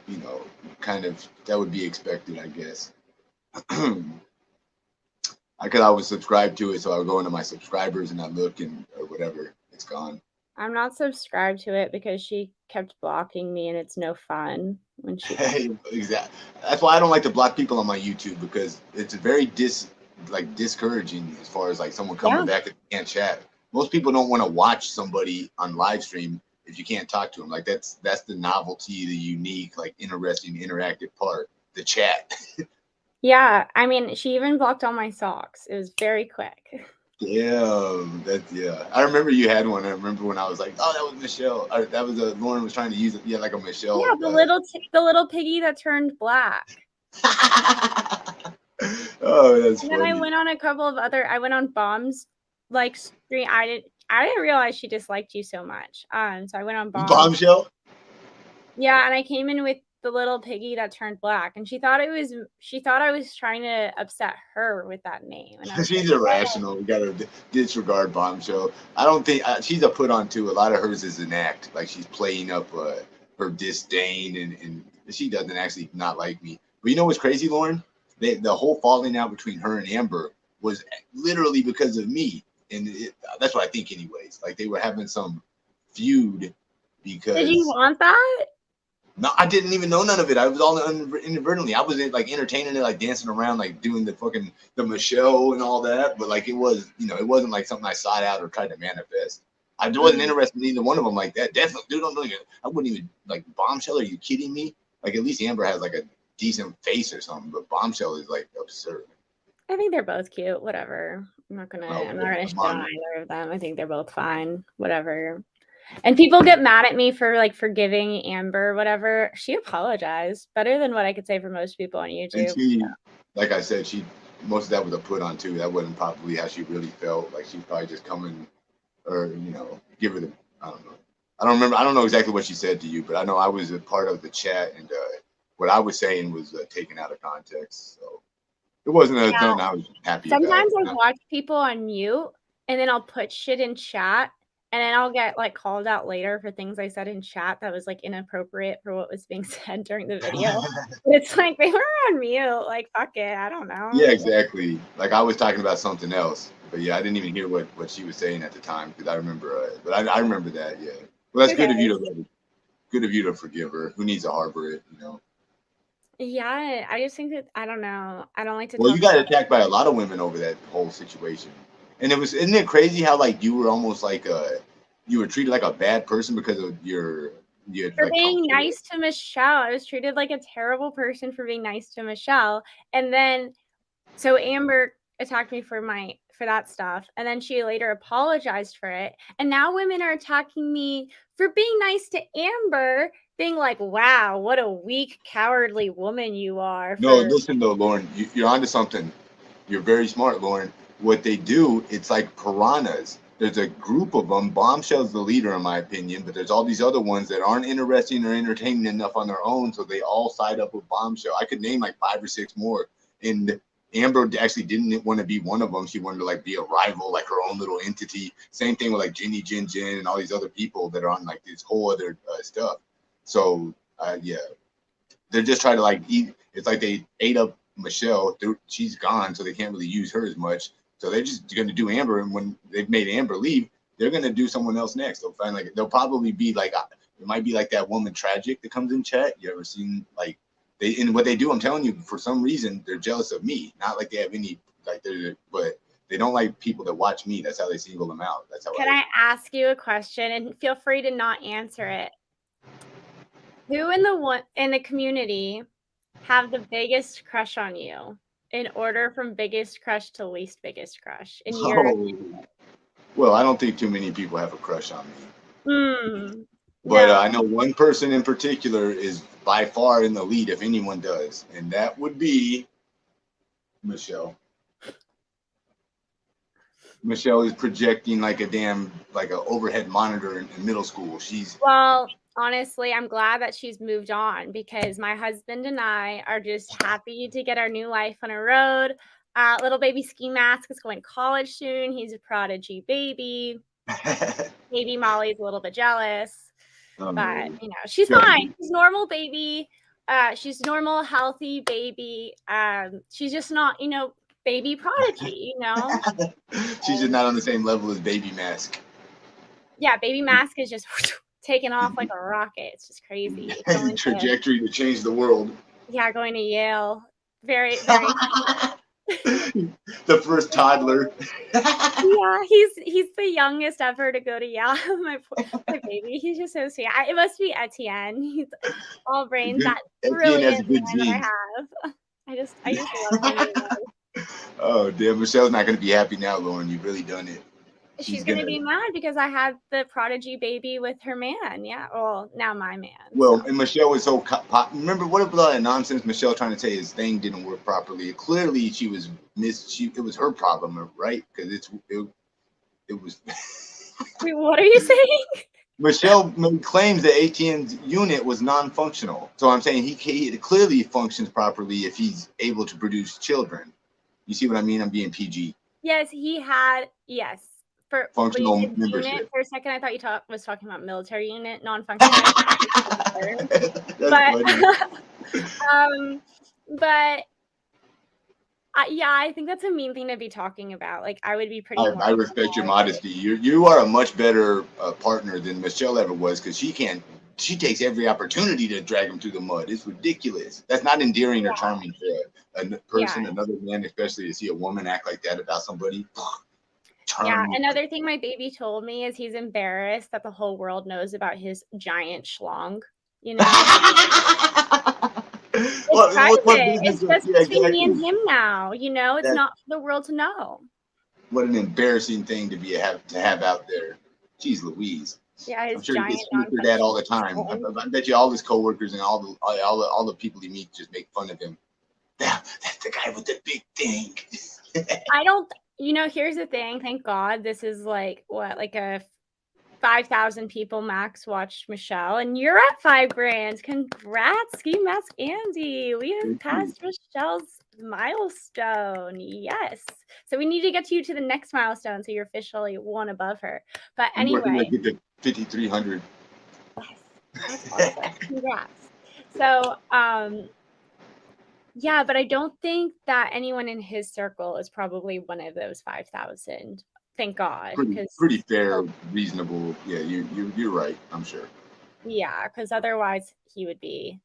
kind of that would be expected, I guess. I could always subscribe to it, so I would go into my subscribers and I look and or whatever. It's gone. I'm not subscribed to it because she kept blocking me, and it's no fun when she. Hey, exactly. That's why I don't like to block people on my YouTube because it's very discouraging as far as like someone coming Yeah. back and can't chat. Most people don't want to watch somebody on live stream if you can't talk to them. Like that's the novelty, the unique, like interesting, interactive part, the chat. Yeah, I mean, she even blocked all my socks. It was very quick. Yeah. I remember you had one. I remember when I was like, oh, that was Michelle. Or, that was Lauren was trying to use it. Yeah, like a Michelle. Yeah, the little piggy that turned black. Oh, that's And funny. then I went on a couple of other. I went on Bomb's like stream. I didn't realize she disliked you so much. So I went on Bombshell. Yeah, and I came in with the little piggy that turned black, and she thought I was trying to upset her with that name. And I was She's like, irrational. We gotta disregard Bombshell. I don't think she's a put on too. A lot of hers is an act. Like she's playing up her disdain, and she doesn't actually not like me. But you know what's crazy, Lauren? The whole falling out between her and Amber was literally because of me, and that's what I think, anyways. Like they were having some feud because. did you want that? No, I didn't even know none of it. I was all inadvertently. I was like entertaining it, like dancing around, like doing the Michelle and all that. But like it was, it wasn't like something I sought out or tried to manifest. I wasn't interested in either one of them like that. Definitely, dude, don't know. I wouldn't even like Bombshell. Are you kidding me? Like at least Amber has like a decent face or something, but Bombshell is like absurd. I think they're both cute. Whatever. I'm not gonna shit on either of them. I think they're both fine. Whatever. And people get mad at me for like forgiving Amber, whatever. She apologized better than what I could say for most people on YouTube. And she, like I said, most of that was a put on too. That wasn't probably how she really felt. Like she's probably just coming, or give her the. I don't know. I don't remember. I don't know exactly what she said to you, but I know I was a part of the chat, and what I was saying was taken out of context. So it wasn't something I was happy about. Sometimes I watch people on mute, and then I'll put shit in chat. And then I'll get like called out later for things I said in chat that was like inappropriate for what was being said during the video. But it's like they were on mute. Like fuck it, I don't know. Yeah, exactly. Like I was talking about something else, but yeah, I didn't even hear what she was saying at the time because I remember. But I remember that. Yeah. Well, that's good of you to forgive her. Who needs to harbor it? Yeah, I just think that I don't know. I don't like to. Well, you got attacked by a lot of women over that whole situation, and isn't it crazy how like you were almost like you were treated like a bad person because of your for being nice to Michelle. I was treated like a terrible person for being nice to Michelle, and then so Amber attacked me for that stuff, and then she later apologized for it, and now women are attacking me for being nice to Amber, being like, wow, what a weak, cowardly woman you are. No, listen though, Lauren, you're onto something. You're very smart, Lauren. What they do, it's like piranhas. There's a group of them. Bombshell's the leader, in my opinion, but there's all these other ones that aren't interesting or entertaining enough on their own, so they all side up with Bombshell. I could name like 5 or 6 more, and Amber actually didn't want to be one of them. She wanted to like be a rival, like her own little entity. Same thing with like Ginny Jin Jin and all these other people that are on like this whole other stuff. So yeah, they're just trying to like eat. It's like they ate up Michelle. She's gone, so they can't really use her as much. So they're just going to do Amber, and when they've made Amber leave, they're going to do someone else next. They'll probably be like it might be like that woman Tragic that comes in chat. You ever seen like and what they do? I'm telling you, for some reason they're jealous of me. Not like they have any but they don't like people that watch me. That's how they single them out. That's how. Can I ask you a question, and feel free to not answer it? Who in the community have the biggest crush on you in order from biggest crush to least biggest crush? Well, I don't think too many people have a crush on me. But I know one person in particular is by far in the lead, if anyone does, and that would be Michelle. Michelle is projecting like an overhead monitor in middle school. Well, honestly, I'm glad that she's moved on because my husband and I are just happy to get our new life on a road. Little baby Ski Mask is going to college soon. He's a prodigy baby. Baby Molly's a little bit jealous, Oh, but you know, she's Good. fine. She's normal baby. She's normal, healthy baby. She's just not, you know, baby prodigy, you know. She's just not on the same level as Baby Mask. Yeah, baby Mask is just taking off like a rocket. It's just crazy. Trajectory to change the world. Yeah, going to Yale. Very, very. The first toddler. Yeah, he's the youngest ever to go to Yale. my baby, he's just so sweet. It must be Etienne. He's all brains. That brilliant man that I have. I just love him. Oh damn, Michelle's not gonna be happy now, Lauren. You've really done it. She's gonna be mad because I had the prodigy baby with her man. Yeah, well, now my man. Well, and Michelle was so remember what a lot of nonsense Michelle trying to say his thing didn't work properly. Clearly, she was it was her problem, right? Because it was. Wait, what are you saying? Michelle claims that Etienne's unit was non-functional. So I'm saying he clearly functions properly if he's able to produce children. You see what I mean? I'm being PG. Yes, he had. Yes. For functional membership. Unit, for a second, I thought you was talking about military unit, non-functional. But yeah, I think that's a mean thing to be talking about. Like, I would be pretty. I respect your modesty. You are a much better partner than Michelle ever was because she takes every opportunity to drag him through the mud. It's ridiculous. That's not endearing or charming for a person, another man, especially to see a woman act like that about somebody. Yeah, another thing my baby told me is he's embarrassed that the whole world knows about his giant schlong. You know, it's private. It's just between me and him now. You know, it's not for the world to know. What an embarrassing thing to have out there. Jeez Louise. Yeah, his I'm sure giant. He gets screwed through that all the time. I bet you all his coworkers and all the people he meets just make fun of him. That's the guy with the big thing. I don't. You know, here's the thing. Thank God this is like a 5,000 people max watched Michelle, and you're at 5 grand. Congrats, Ski Mask Andy. We have passed Michelle's milestone. Yes. So we need to get to you to the next milestone, so you're officially one above her. But anyway, get to 5,300. Yes. That's awesome. Congrats. So, yeah, but I don't think that anyone in his circle is probably one of those 5,000. Thank God. Pretty fair, reasonable. Yeah, you're right. I'm sure. Yeah, because otherwise he would be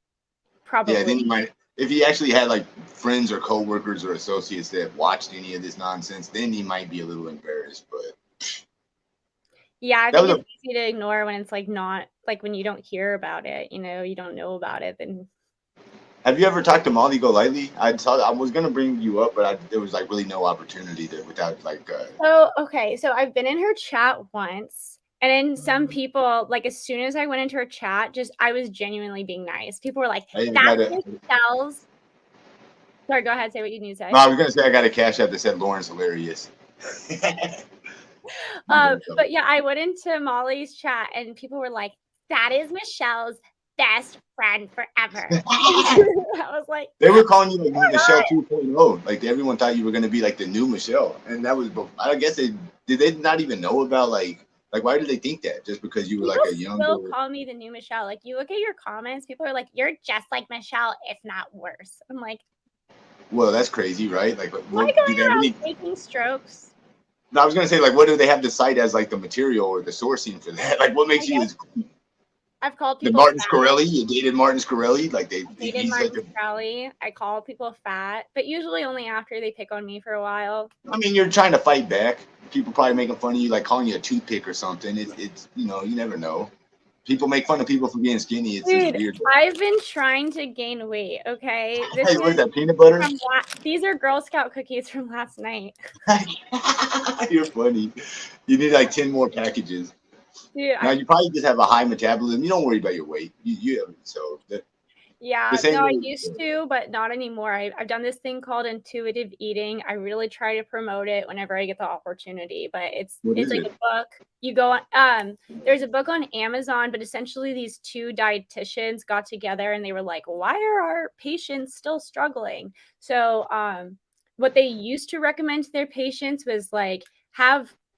probably. Yeah, then he might. If he actually had like friends or coworkers or associates that watched any of this nonsense, then he might be a little embarrassed. But yeah, I think it's easy to ignore when it's like not like when you don't hear about it. You know, you don't know about it, then. Have you ever talked to Molly Golightly? I was gonna bring you up, but there was like really no opportunity to without like. So I've been in her chat once, and then some people like as soon as I went into her chat, I was genuinely being nice. People were like, "That's Michelle's." Sorry, go ahead. Say what you need to say. No, I was gonna say I got a cash app that said Lauren's hilarious. But yeah, I went into Molly's chat, and people were like, "That is Michelle's best friend forever." I was like, they were calling you like Michelle 2.0. Like everyone thought you were gonna be like the new Michelle, and that was. I guess did they not even know about like why did they think that? Just because you were like a young. People call me the new Michelle. Like you look at your comments, people are like, "You're just like Michelle, if not worse." I'm like, well, that's crazy, right? Like, what going around taking strokes? No, I was gonna say like, what do they have to cite as like the material or the sourcing for that? Like, what makes you as I've called people Martin Scarelli. You dated Martin Scarelli, like dated Martin Scarelli. I call people fat, but usually only after they pick on me for a while. I mean, you're trying to fight back. People probably making fun of you, like calling you a toothpick or something. It's you know, you never know. People make fun of people for being skinny. It's weird. I've been trying to gain weight. Okay, what is that, peanut butter? These are Girl Scout cookies from last night. You're funny. You need like 10 more packages. Dude, now you probably just have a high metabolism. You don't worry about your weight. You have so that. Yeah, The same no, I way. used to, but not anymore. I've done this thing called intuitive eating. I really try to promote it whenever I get the opportunity, but What it's is like it? a book. You go on, there's a book on Amazon, but essentially these two dietitians got together and they were like, why are our patients still struggling? So, what they used to recommend to their patients was like,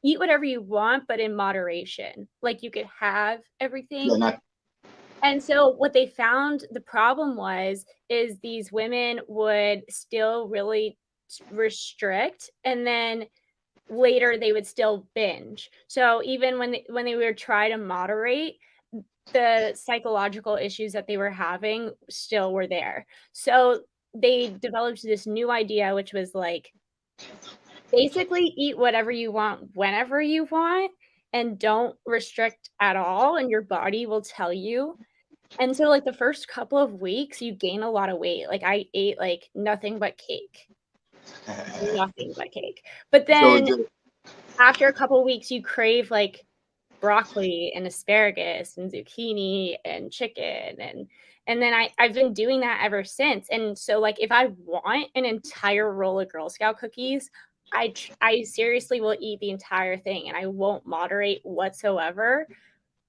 eat whatever you want, but in moderation. Like you could have everything. Yeah, not And so what they found the problem is these women would still really restrict, and then later they would still binge. So even when they would try to moderate, the psychological issues that they were having still were there. So they developed this new idea, which was like basically eat whatever you want whenever you want and don't restrict at all, and your body will tell you. And so, like, the first couple of weeks, you gain a lot of weight. Like, I ate, like, nothing but cake. Nothing but cake. But so then after a couple of weeks, you crave, like, broccoli and asparagus and zucchini and chicken, and then I've been doing that ever since. And so, like, if I want an entire roll of Girl Scout cookies, I seriously will eat the entire thing, and I won't moderate whatsoever.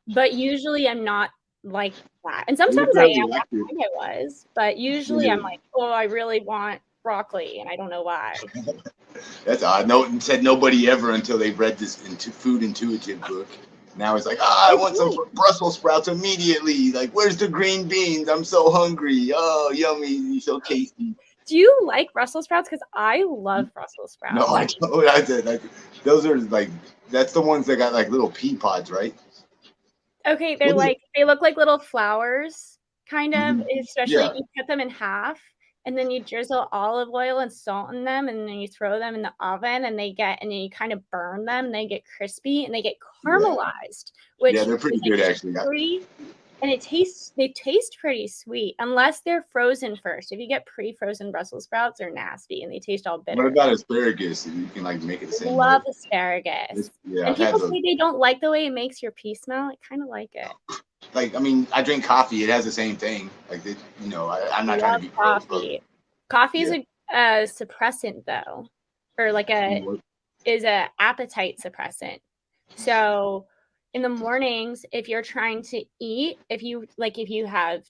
But usually I'm not like that. And you're sometimes I fairly am, last active. time I was, but usually I'm like, "Oh, I really want broccoli," and I don't know why. That's odd. No, said nobody ever until they read this food intuitive book. Now it's like, I It's want some really Brussels sprouts immediately. Like, where's the green beans? I'm so hungry. Oh, yummy, so tasty. Do you like Brussels sprouts? Because I love Brussels No, I sprouts. don't. I did. Like, those are like, that's the ones that got like little pea pods, right? Okay, What is it? they look like little flowers, kind of, Mhm. especially if Yeah, you cut them in half, and then you drizzle olive oil and salt in them, and then you throw them in the oven, and then you kind of burn them, and they get crispy, and they get yeah, caramelized, yeah. which They're is pretty like good actually. sugary. And they taste pretty sweet unless they're frozen first. If you get pre-frozen Brussels sprouts, they're nasty and they taste all What bitter. about asparagus? You can like make it the same way. Love asparagus. Yeah, And I've had people those. say they don't like the way it makes your pee smell. I kind of like it. Like, I mean, I drink coffee. It has the same thing. Like, I'm not trying to Love be gross, but coffee. Coffee is yeah. a suppressant though, or like is a appetite suppressant. So in the mornings, if you're trying to eat, if you have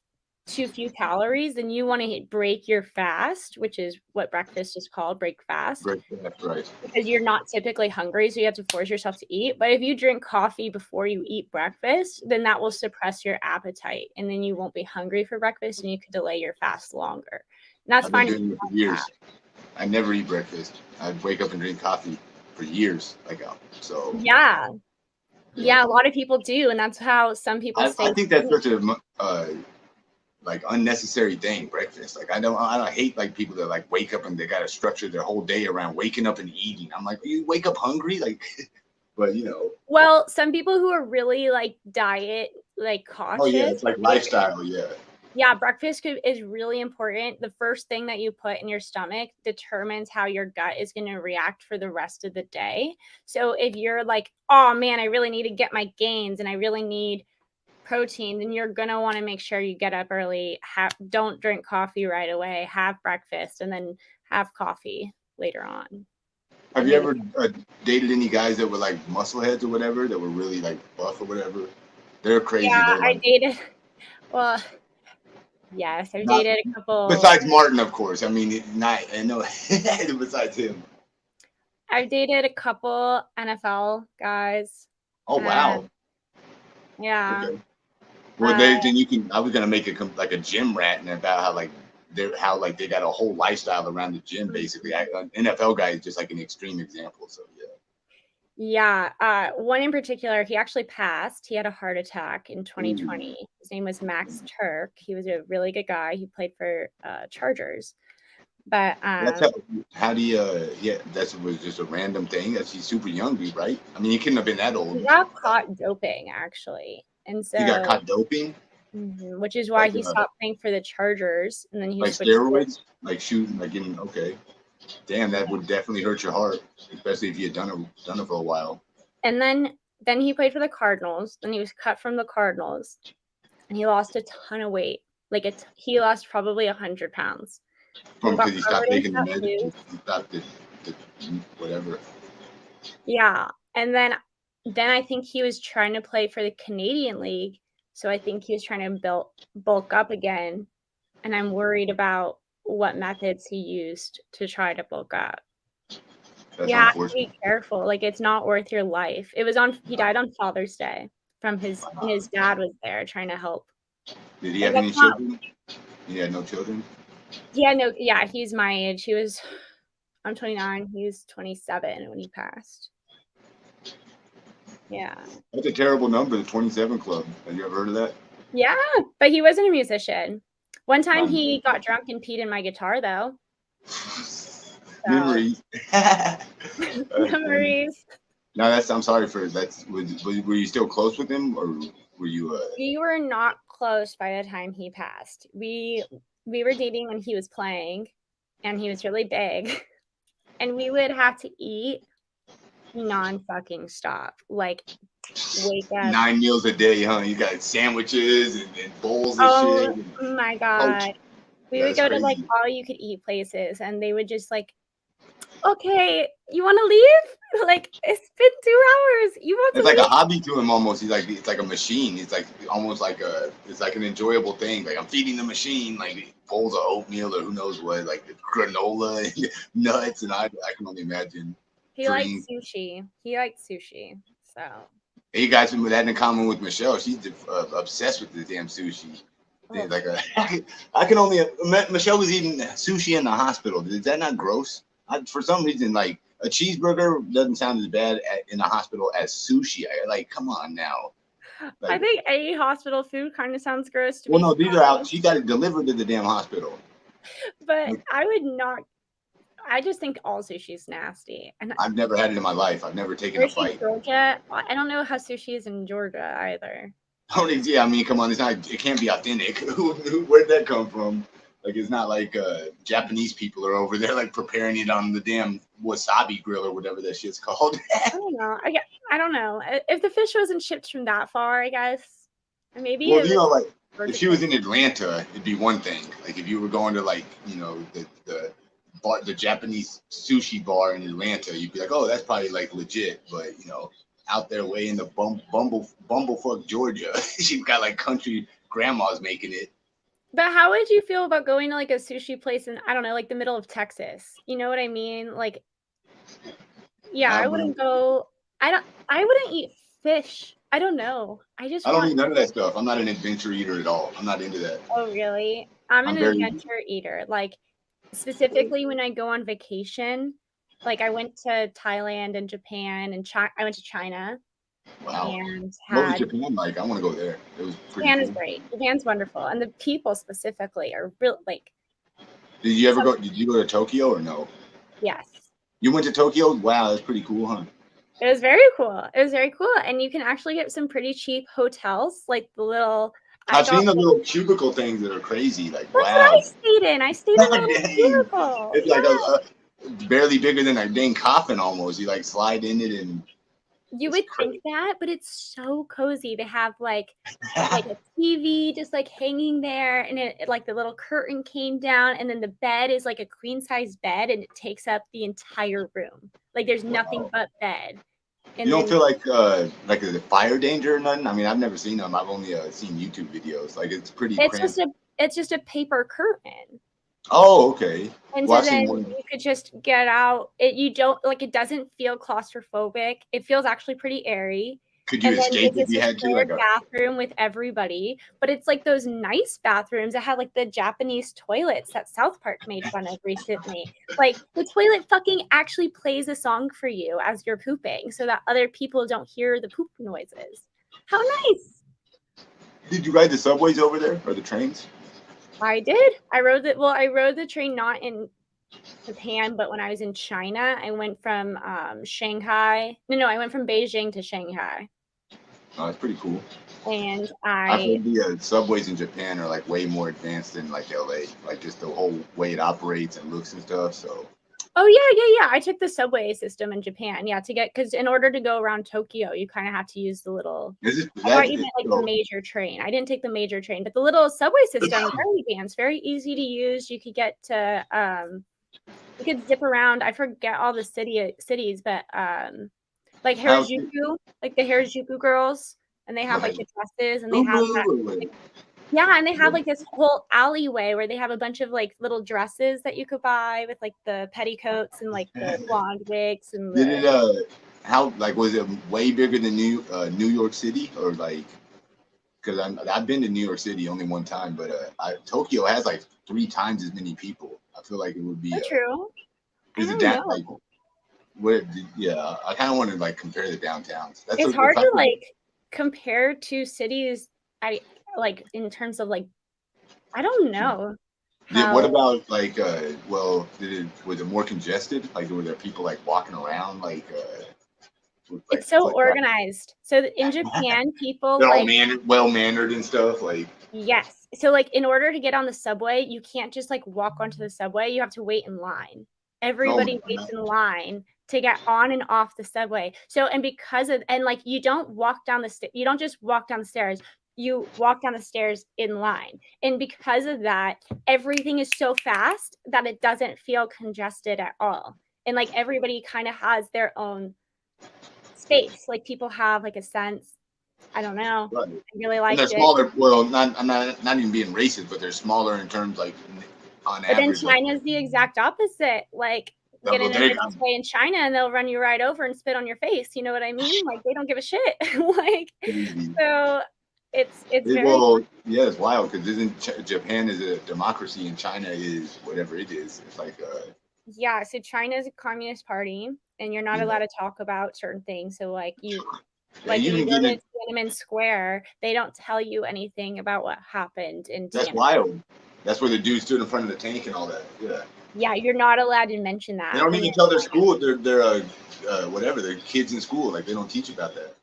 too few calories, then you want to break your fast, which is what breakfast is called, break fast, Right, that's right. because you're not typically hungry, so you have to force yourself to eat. But if you drink coffee before you eat breakfast, then that will suppress your appetite, and then you won't be hungry for breakfast, and you could delay your fast longer. And that's I've been fine if doing you it for want years. that. I never eat breakfast. I'd wake up and drink coffee for years. So Yeah. yeah. Yeah, a lot of people do, and that's how some people I stay think that's skinny. such a like unnecessary thing. Breakfast. Like, I hate like people that like wake up and they got to structure their whole day around waking up and eating. I'm like, you wake up hungry, like, but Well, some people who are really like diet oh yeah, cautious, it's like lifestyle. Yeah, yeah, breakfast is really important. The first thing that you put in your stomach determines how your gut is going to react for the rest of the day. So if you're like, oh man, I really need to get my gains and I really need protein, then you're going to want to make sure you get up early. Don't drink coffee right away. Have breakfast and then have coffee later on. have And you maybe, ever dated any guys that were like muscleheads or whatever, that were really like buff or whatever? They're crazy. yeah, They're I like, dated, well, yes, I've not dated a couple. besides Martin, of course. I mean, not I know besides him. I've dated a couple NFL guys. Oh And wow. yeah. Okay. Well, Uh, then you can. I was gonna make it like a gym rat and about how like they got a whole lifestyle around the gym basically. An NFL guy is just like an extreme example. So yeah. yeah. One in particular, he actually passed. He had a heart attack in Ooh. 2020. His name was Max Turk. He was a really good guy. He played for Chargers. But That's how do you? Yeah, that was just a random thing. That's he's super young, dude, right? I mean, he couldn't have been that he old. got caught doping actually. And He got so, caught doping, which is why like he stopped playing for the Chargers and then he like switched. steroids, like shooting, like getting okay. Damn, that would definitely hurt your heart, especially if you had done it for a while. And then he played for the Cardinals. Then he was cut from the Cardinals and he lost a ton of weight. Like he lost probably 100 pounds. From Got because he stopped covered in taking the med, tattoos. he stopped the whatever. Yeah. And then I think he was trying to play for the Canadian League. So I think he was trying to bulk up again. And I'm worried about what methods he used to try to bulk up. That's You have to unfortunate. be careful. Like, it's not worth your life. He died on Father's Day and his dad was there trying to help. Did he Like, have any that's not- children? He had no children. Yeah, he's my age. I'm 29. He was 27 when he passed. Yeah. That's a terrible number, the 27 Club. Have you ever heard of that? Yeah, but he wasn't a musician. One time he got drunk and peed in my guitar, though. Memories. Memories. No, I'm sorry for that. Were you still close with him, or were you? We were not close by the time he passed. We were dating when he was playing, and he was really big, and we would have to eat non-fucking stop. Like, wake up. 9 meals a day, huh? You got sandwiches and bowls of shit. Oh my god. We would go to like crazy. all you could eat places, and they would just like, okay, you want to leave? Like, it's been 2 hours. You want to It's like leave? a hobby to him almost. It's like a machine. It's like almost like it's like an enjoyable thing. Like I'm feeding the machine like bowls of oatmeal or who knows what, like granola and nuts, and I can only imagine. He liked sushi. So. You guys have that in common with Michelle. She's obsessed with the damn sushi. Oh. Like I can only Michelle was eating sushi in the hospital. Is that not gross? For some reason, like a cheeseburger doesn't sound as bad in the hospital as sushi. Like, come on now. Like, I think any hospital food kind of sounds gross to me. Well, no, these are out. She got it delivered to the damn hospital. But I would not. I just think all sushi is nasty. And I've never had it in my life. I've never taken a bite. Georgia. I don't know how sushi is in Georgia either. Yeah, I mean, come on, it can't be authentic. Where'd that come from? Like, it's not like Japanese people are over there like preparing it on the damn wasabi grill or whatever that shit's called. I don't know. I don't know. If the fish wasn't shipped from that far, I guess maybe. Well, you know, like if she was in Atlanta, it'd be one thing. Like if you were going to like, you know, the Japanese sushi bar in Atlanta, you'd be like, oh, that's probably like legit. But you know, out there way in the bumblefuck Georgia, she's got like country grandmas making it. But how would you feel about going to like a sushi place in, I don't know, like the middle of Texas? You know what I mean? Like, yeah, I wouldn't go. I wouldn't eat fish. I don't know. I don't eat none of that stuff. I'm not an adventure eater at all. I'm not into that. Oh, really? I'm an adventure eater. Like, specifically when I go on vacation, like I went to Thailand and Japan and I went to China. Wow. And what was Japan like? I want to go there. It was pretty Japan cool. is great. Japan's wonderful. And the people specifically are real, like. Did you go to Tokyo or no? Yes. You went to Tokyo? Wow, that's pretty cool, huh? It was very cool. And you can actually get some pretty cheap hotels, like the little. I've seen the little cubicle things that are crazy. Like, that's wow. What I stayed in a cubicle. It's like a barely bigger than a dang coffin almost. You like slide in it and. You would think that, but it's so cozy to have like a TV just like hanging there, and it like the little curtain came down, and then the bed is like a queen size bed, and it takes up the entire room. Like there's nothing but bed. And you don't feel like a fire danger or nothing? I mean, I've never seen them. I've only seen YouTube videos. Like it's pretty. It's just a paper curtain. Oh, okay. And so then you could just get out. It doesn't feel claustrophobic. It feels actually pretty airy. Could you escape if you had to? Like a bathroom with everybody, but it's like those nice bathrooms that have like the Japanese toilets that South Park made fun of recently. Like the toilet fucking actually plays a song for you as you're pooping, so that other people don't hear the poop noises. How nice! Did you ride the subways over there or the trains? I did. I rode the train not in Japan, but when I was in China, I went from Shanghai. No, I went from Beijing to Shanghai. Oh, it's pretty cool. And I think the subways in Japan are like way more advanced than like LA, like just the whole way it operates and looks and stuff. So Oh yeah. I took the subway system in Japan. Yeah, because in order to go around Tokyo, you kind of have to use the little. I thought you meant like the major train. I didn't take the major train, but the little subway system, very advanced, very easy to use. You could get to you could zip around. I forget all the cities, but like Harajuku, like the Harajuku girls, and they have like the dresses, and they have that. Yeah, and they have like this whole alleyway where they have a bunch of like little dresses that you could buy with like the petticoats and like the blonde wigs and Did it how like was it way bigger than New York City, or like, because I've been to New York City only one time, but Tokyo has like 3 times as many people. I feel like it would be true. Is it down like where? Yeah, I kind of want to like compare the downtowns. It's hard to like compare two cities. Like in terms of like, I don't know. What about like was it more congested? Like were there people like walking around like it's so organized. So in Japan, people they're like all well mannered and stuff. Like yes. So like in order to get on the subway, you can't just like walk onto the subway. You have to wait in line. Everybody waits in line to get on and off the subway. So and because of like you don't walk down you don't just walk down the stairs. You walk down the stairs in line. And because of that, everything is so fast that it doesn't feel congested at all. And like everybody kind of has their own space. Like people have like a sense. I don't know. Right. I really like it. They're smaller. Well, I'm not even being racist, but they're smaller in terms like on average. But then China's the exact opposite. Like get in the subway in China and they'll run you right over and spit on your face. You know what I mean? Like they don't give a shit. Like so. It's very it's wild because isn't Japan is a democracy and China is whatever it is. It's like yeah. So China is a communist party, and you're not allowed to talk about certain things. So like you go to Tiananmen Square, they don't tell you anything about what happened in. That's wild. That's where the dude stood in front of the tank and all that. Yeah. Yeah, you're not allowed to mention that. They don't even tell their school. Their whatever their kids in school. Like they don't teach about that.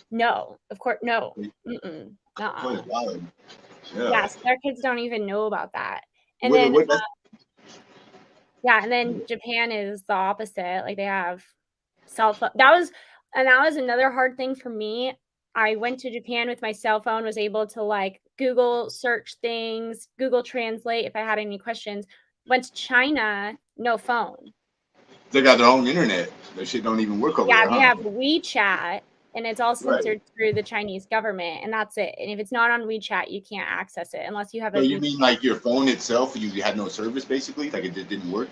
No, of course, no. Yes, their kids don't even know about that. And then, and then Japan is the opposite. Like they have cell phone. That was another hard thing for me. I went to Japan with my cell phone, was able to like Google search things, Google Translate if I had any questions. Went to China, no phone. They got their own internet. Their shit don't even work over there. Yeah, they have WeChat. And it's all censored through the Chinese government, and that's it. And if it's not on WeChat, you can't access it unless you have a. So you mean like your phone itself? You had no service, basically, like it just didn't work.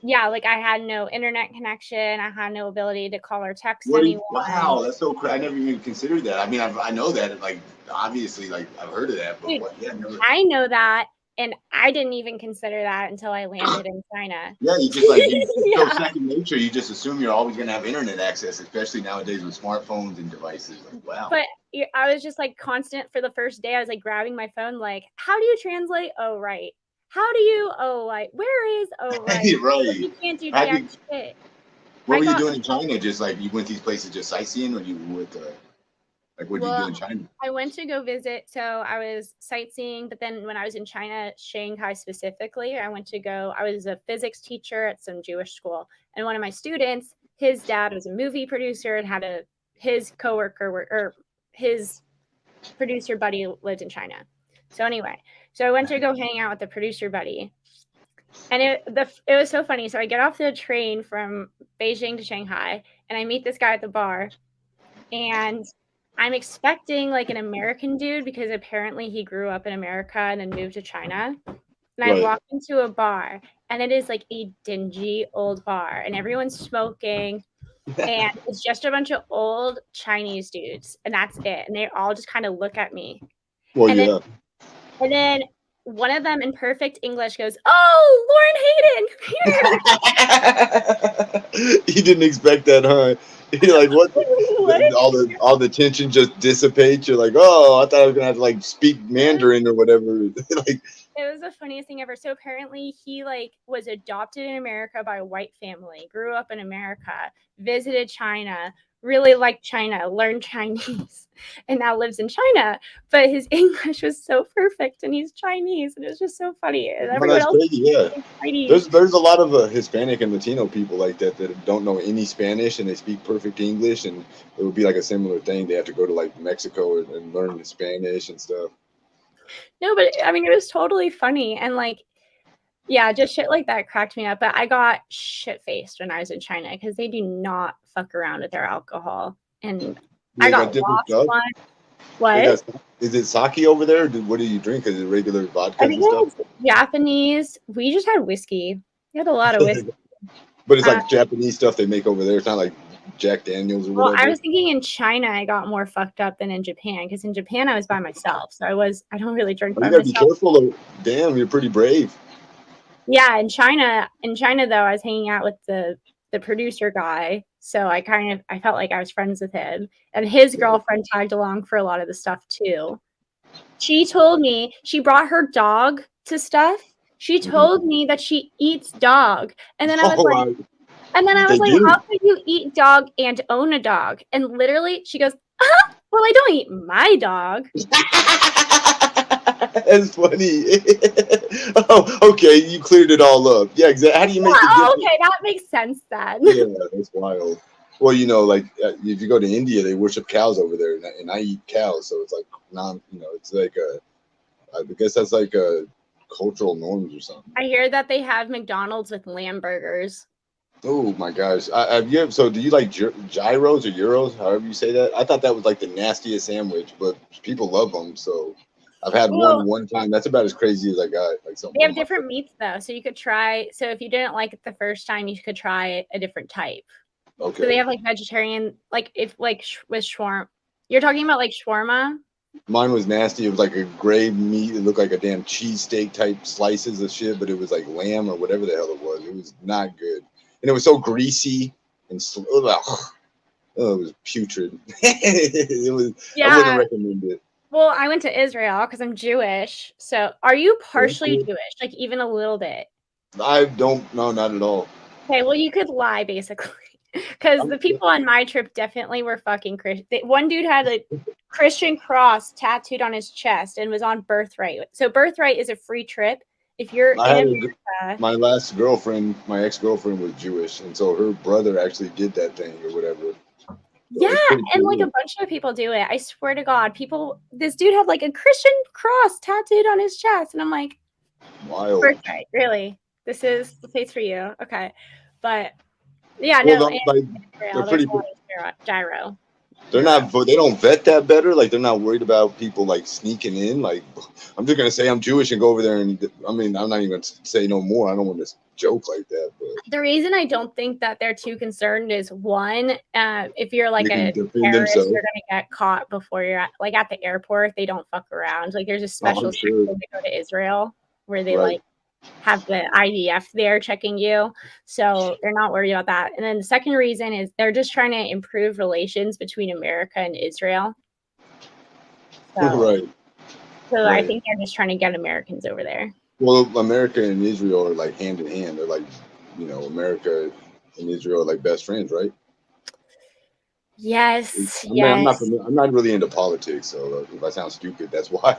Yeah, like I had no internet connection. I had no ability to call or text anyone. Wow, that's so crazy. I never even considered that. I mean, I know that, like obviously, like I've heard of that, but dude, I know that. And I didn't even consider that until I landed in China. Yeah, you just like, so second nature, you just assume you're always going to have internet access, especially nowadays with smartphones and devices. Like, wow. But I was just like constant for the first day. I was like grabbing my phone, like, how do you translate? Oh, right. How do you? Oh, like, where is? Oh, right. Right. You can't do jack shit. What were you doing in China? Just like you went these places just sightseeing, or you went like what did you do in China? I went to go visit. So I was sightseeing, but then when I was in China, Shanghai specifically, I was a physics teacher at some Jewish school. And one of my students, his dad was a movie producer and had his coworker or his producer buddy lived in China. So anyway, so I went to go hang out with the producer buddy. And it was so funny. So I get off the train from Beijing to Shanghai and I meet this guy at the bar. And I'm expecting like an American dude because apparently he grew up in America and then moved to China. And I walk into a bar and it is like a dingy old bar and everyone's smoking and it's just a bunch of old Chinese dudes and that's it. And they all just kind of look at me. Well, and then one of them in perfect English goes, "Oh, Lauren Hayden." You didn't expect that, huh? You're like, what? all the tension just dissipates. You're like, oh, I thought I was gonna have to like speak Mandarin or whatever. Like, it was the funniest thing ever. So apparently he like was adopted in America by a white family, grew up in America, visited China, really liked China, learned Chinese, and now lives in China. But his English was so perfect, and he's Chinese, and it was just so funny. And Well, everyone that's else crazy. Yeah, is Chinese. there's a lot of Hispanic and Latino people like that that don't know any Spanish and they speak perfect English, and it would be like a similar thing. They have to go to like Mexico and learn the Spanish and stuff. No, but I mean, it was totally funny, and like, yeah, just shit like that cracked me up. But I got shit faced when I was in China because they do not fuck around with their alcohol, and I They got got different lost stuff. once. They What? got, is it sake over there? What do you drink? Is it regular vodka I and think stuff? it was Japanese. We just had whiskey. We had a lot of whiskey. But it's like Japanese stuff they make over there. It's not like Jack Daniels or Well, whatever. I was thinking in China I got more fucked up than in Japan because in Japan I was by myself, so I don't really drink Oh, by you gotta be myself. careful. Damn, you're pretty brave. Yeah, in China though, I was hanging out with the producer guy, so I felt like I was friends with him, and his girlfriend tagged along for a lot of the stuff too. She told me she brought her dog to stuff. She told me that she eats dog, and then I was like, how could you eat dog and own a dog? And literally, she goes, well, I don't eat my dog. That's funny. Oh, okay, you cleared it all up. Yeah, exactly. How do you make the difference? Okay, that makes sense then. Yeah, that's wild. Well, you know, like if you go to India, they worship cows over there, and I eat cows, so it's like it's like I guess that's like a cultural norms or something. I hear that they have McDonald's with lamb burgers. Oh my gosh! So do you like gyros or euros, however you say that? I thought that was like the nastiest sandwich, but people love them. So I've had one time. That's about as crazy as I got. Like something. They have different meats though, so you could try. So if you didn't like it the first time, you could try a different type. Okay. So they have like vegetarian, like if like with shawarma. You're talking about like shawarma? Mine was nasty. It was like a gray meat. It looked like a damn cheesesteak type slices of shit, but it was like lamb or whatever the hell it was. It was not good. And it was so greasy and it was putrid. It was. Yeah. I wouldn't recommend it. Well, I went to Israel because I'm Jewish. So, are you partially Jewish? Like even a little bit? I don't know, not at all. Okay, well, you could lie basically, because the people on my trip definitely were fucking Christian. One dude had a Christian cross tattooed on his chest and was on Birthright. So, Birthright is a free trip. If you're in America, my last girlfriend, my ex-girlfriend was Jewish, and so her brother actually did that thing or whatever. So yeah, and like a bunch of people do it. I swear to God, this dude had like a Christian cross tattooed on his chest, and I'm like, wild. Birthright, really? This is the place for you, okay? But yeah, well, no, they're pretty gyro. They're not. They don't vet that better. Like they're not worried about people like sneaking in. Like I'm just gonna say I'm Jewish and go over there and I mean I'm not even gonna say no more. I don't want to joke like that. But the reason I don't think that they're too concerned is one, if you're like a terrorist, you're gonna get caught before you're at the airport. They don't fuck around. Like there's a special section to go to Israel where they like have the IDF there checking you, so they're not worried about that. And then the second reason is they're just trying to improve relations between America and Israel. So, I think they're just trying to get Americans over there. Well, America and Israel are like hand in hand. They're like, America and Israel are like best friends, right? Yes. I'm not really into politics, so if I sound stupid, that's why.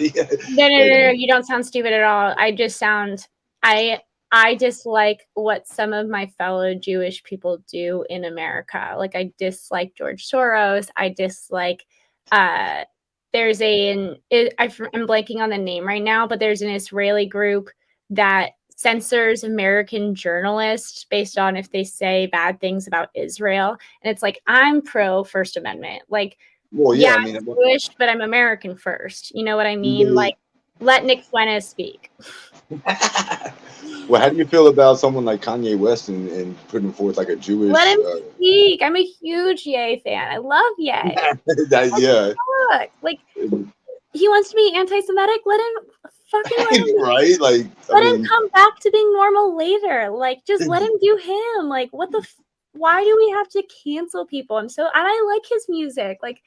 No, you don't sound stupid at all. I just sound. I dislike what some of my fellow Jewish people do in America. Like I dislike George Soros. I dislike I'm blanking on the name right now, but there's an Israeli group that censors American journalists based on if they say bad things about Israel. And it's like, I'm pro First Amendment. Like, well, yeah, I'm Jewish, but I'm American first. You know what I mean? Mm-hmm. Like, let Nick Fuentes speak. Well, how do you feel about someone like Kanye West and putting forth like a Jewish? Let him speak. I'm a huge Ye fan. I love Ye. Yeah. Like he wants to be anti-Semitic. Let him fucking right. Like let him come back to being normal later. Like just let him do him. Like what the. Why do we have to cancel people? And I like his music. Like,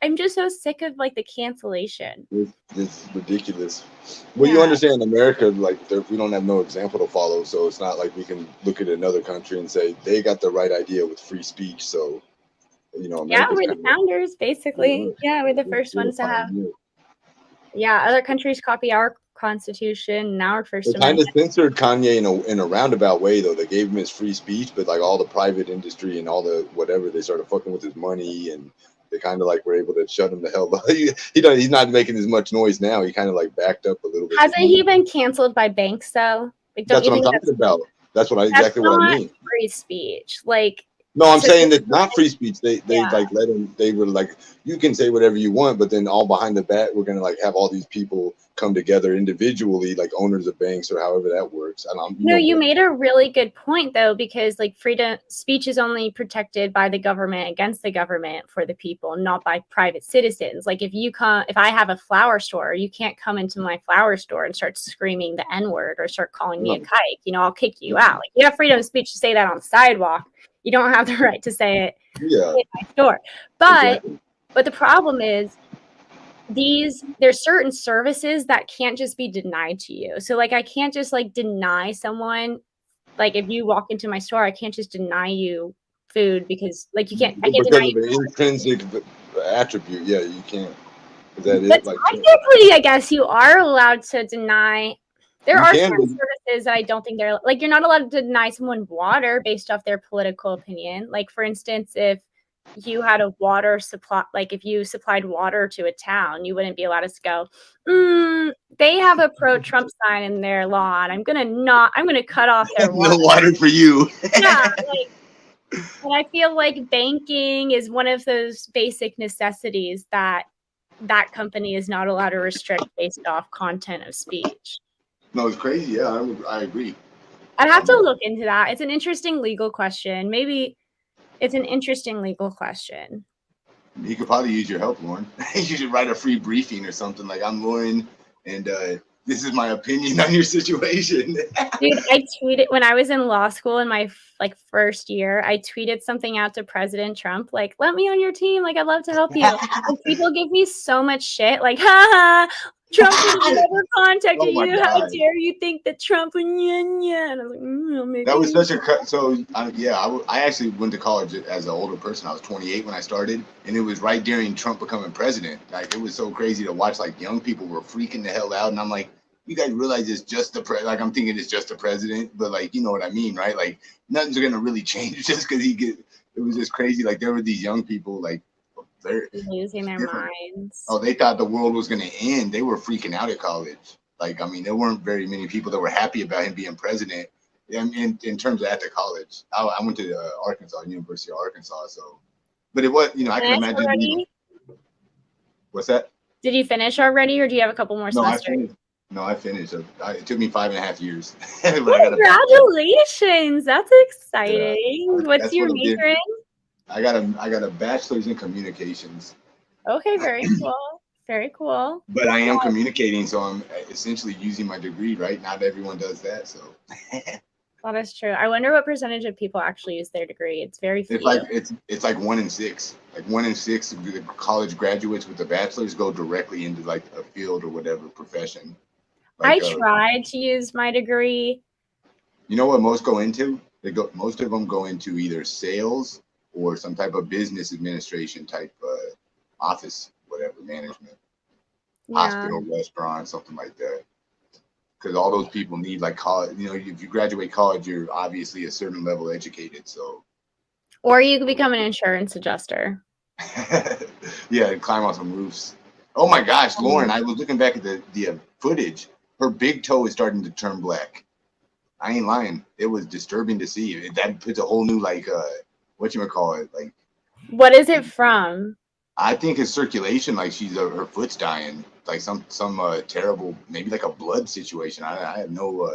I'm just so sick of like the cancellation. It's ridiculous. Well, you understand America, like we don't have no example to follow. So it's not like we can look at another country and say they got the right idea with free speech. So You know, Yeah, America's we're the kind founders, basically. of, Yeah, we're the first we're the ones to have. pioneers. Yeah, other countries copy our constitution and our First They kind of Amendment. censored Kanye in a roundabout way, though. They gave him his free speech, but like all the private industry and all the whatever, they started fucking with his money, and they kind of like were able to shut him the hell up. He's not making as much noise now. He kind of like backed up a little bit. Hasn't he been canceled by banks though? Like, don't That's you what I'm think talking about. That's what I that's exactly what I not mean. free speech? Like, No, I'm so saying that not free speech. They Yeah. like let him. They were like, you can say whatever you want, but then all behind the back, we're gonna like have all these people come together individually, like owners of banks or however that works. I don't. No, you made a really good point though, because like freedom speech is only protected by the government against the government for the people, not by private citizens. Like if I have a flower store, you can't come into my flower store and start screaming the N-word or start calling me a kike. You know, I'll kick you out. Like, you have freedom of speech to say that on the sidewalk. You don't have the right to say it Yeah. in my store. But Exactly. but the problem is there's certain services that can't just be denied to you. So like I can't just like deny someone, like if you walk into my store, I can't just deny you food because like I can't Because deny of you. an intrinsic attribute, yeah, you can't. Is that But it? Like, technically, I guess you are allowed to deny. There You are can, certain services that I don't think they're like, you're not allowed to deny someone water based off their political opinion. Like, for instance, if you had a water supply, like if you supplied water to a town, you wouldn't be allowed to go, they have a pro-Trump sign in their lawn. I'm gonna cut off their water. No water for you. Yeah, like, and I feel like banking is one of those basic necessities that company is not allowed to restrict based off content of speech. No, it's crazy. Yeah, I agree. I'd have to look into that. It's an interesting legal question. Maybe it's an interesting legal question. You could probably use your help, Lauren. You should write a free briefing or something like, I'm Lauren, and this is my opinion on your situation. Dude, I tweeted when I was in law school in my first year, I tweeted something out to President Trump, like, let me on your team. Like, I'd love to help you. And people give me so much shit, like, haha, Trump would never contacted Oh my you. How God. dare you think that Trump would, and I was like, maybe. That was such a cut. So I actually went to college as an older person. I was 28 when I started, and it was right during Trump becoming president. Like, it was so crazy to watch. Like, young people were freaking the hell out, and I'm like, you guys realize it's just the like, I'm thinking it's just the president, but like, you know what I mean, right? Like, nothing's gonna really change just because it was just crazy. Like, there were these young people, like, they're losing their minds. Oh, they thought the world was gonna end. They were freaking out at college. Like, I mean, there weren't very many people that were happy about him being president. In terms of at the college, I went to Arkansas, University of Arkansas. So, but it was, I can imagine. What's that? Did you finish already, or do you have a couple more semesters? I finished. It took me 5.5 years. Congratulations! That's exciting. Yeah, What's your major in? I got a bachelor's in communications. Okay, very cool. Very cool. But I am communicating, so I'm essentially using my degree, right? Not everyone does that, so. That is true. I wonder what percentage of people actually use their degree. It's very few. It's like 1 in 6. Like 1 in 6 of the college graduates with the bachelor's go directly into like a field or whatever profession. Like, I tried to use my degree. You know what most go into? Most of them go into either sales or some type of business administration type office, whatever, management, hospital, restaurant, something like that. Because all those people need like college. If you graduate college, you're obviously a certain level educated. So, or you could become an insurance adjuster. Yeah, climb on some roofs. Oh my gosh, Lauren! I was looking back at the footage. Her big toe is starting to turn black. I ain't lying. It was disturbing to see. That puts a whole new like whatchamacallit, like. What is it from? I think it's circulation. Like her foot's dying. Like some terrible, maybe like a blood situation. I have no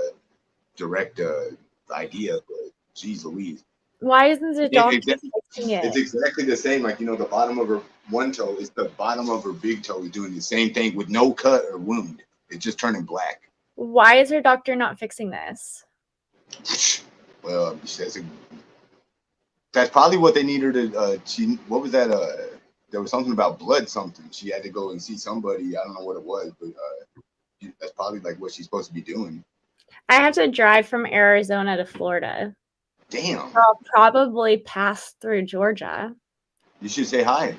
direct idea, but geez Louise. Why isn't the doctor fixing it? It's exactly the same. Like, the bottom of her one toe is the bottom of her big toe is doing the same thing with no cut or wound. It's just turning black. Why is her doctor not fixing this? Well, that's probably what they need her to. What was that? There was something about blood something. She had to go and see somebody. I don't know what it was, but that's probably like what she's supposed to be doing. I have to drive from Arizona to Florida. Damn. I'll probably pass through Georgia. You should say hi.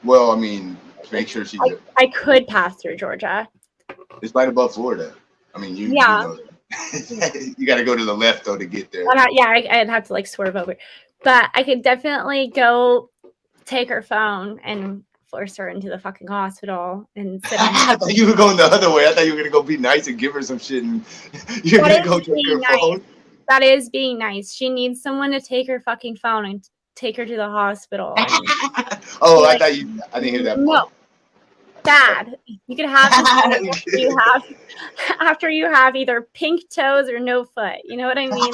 Well, I mean, make sure she's I could pass through Georgia. it's right above Florida. I mean, you know that. You got to go to the left though to get there. I'd have to like swerve over, but I could definitely go take her phone and force her into the fucking hospital and sit I thought you were going the other way. I thought you were gonna go be nice and give her some shit, and you're gonna go take her phone. That is being nice. She needs someone to take her fucking phone and take her to the hospital. Oh, like, I didn't hear that. No, bad. You could have this after you have either pink toes or no foot. You know what I mean?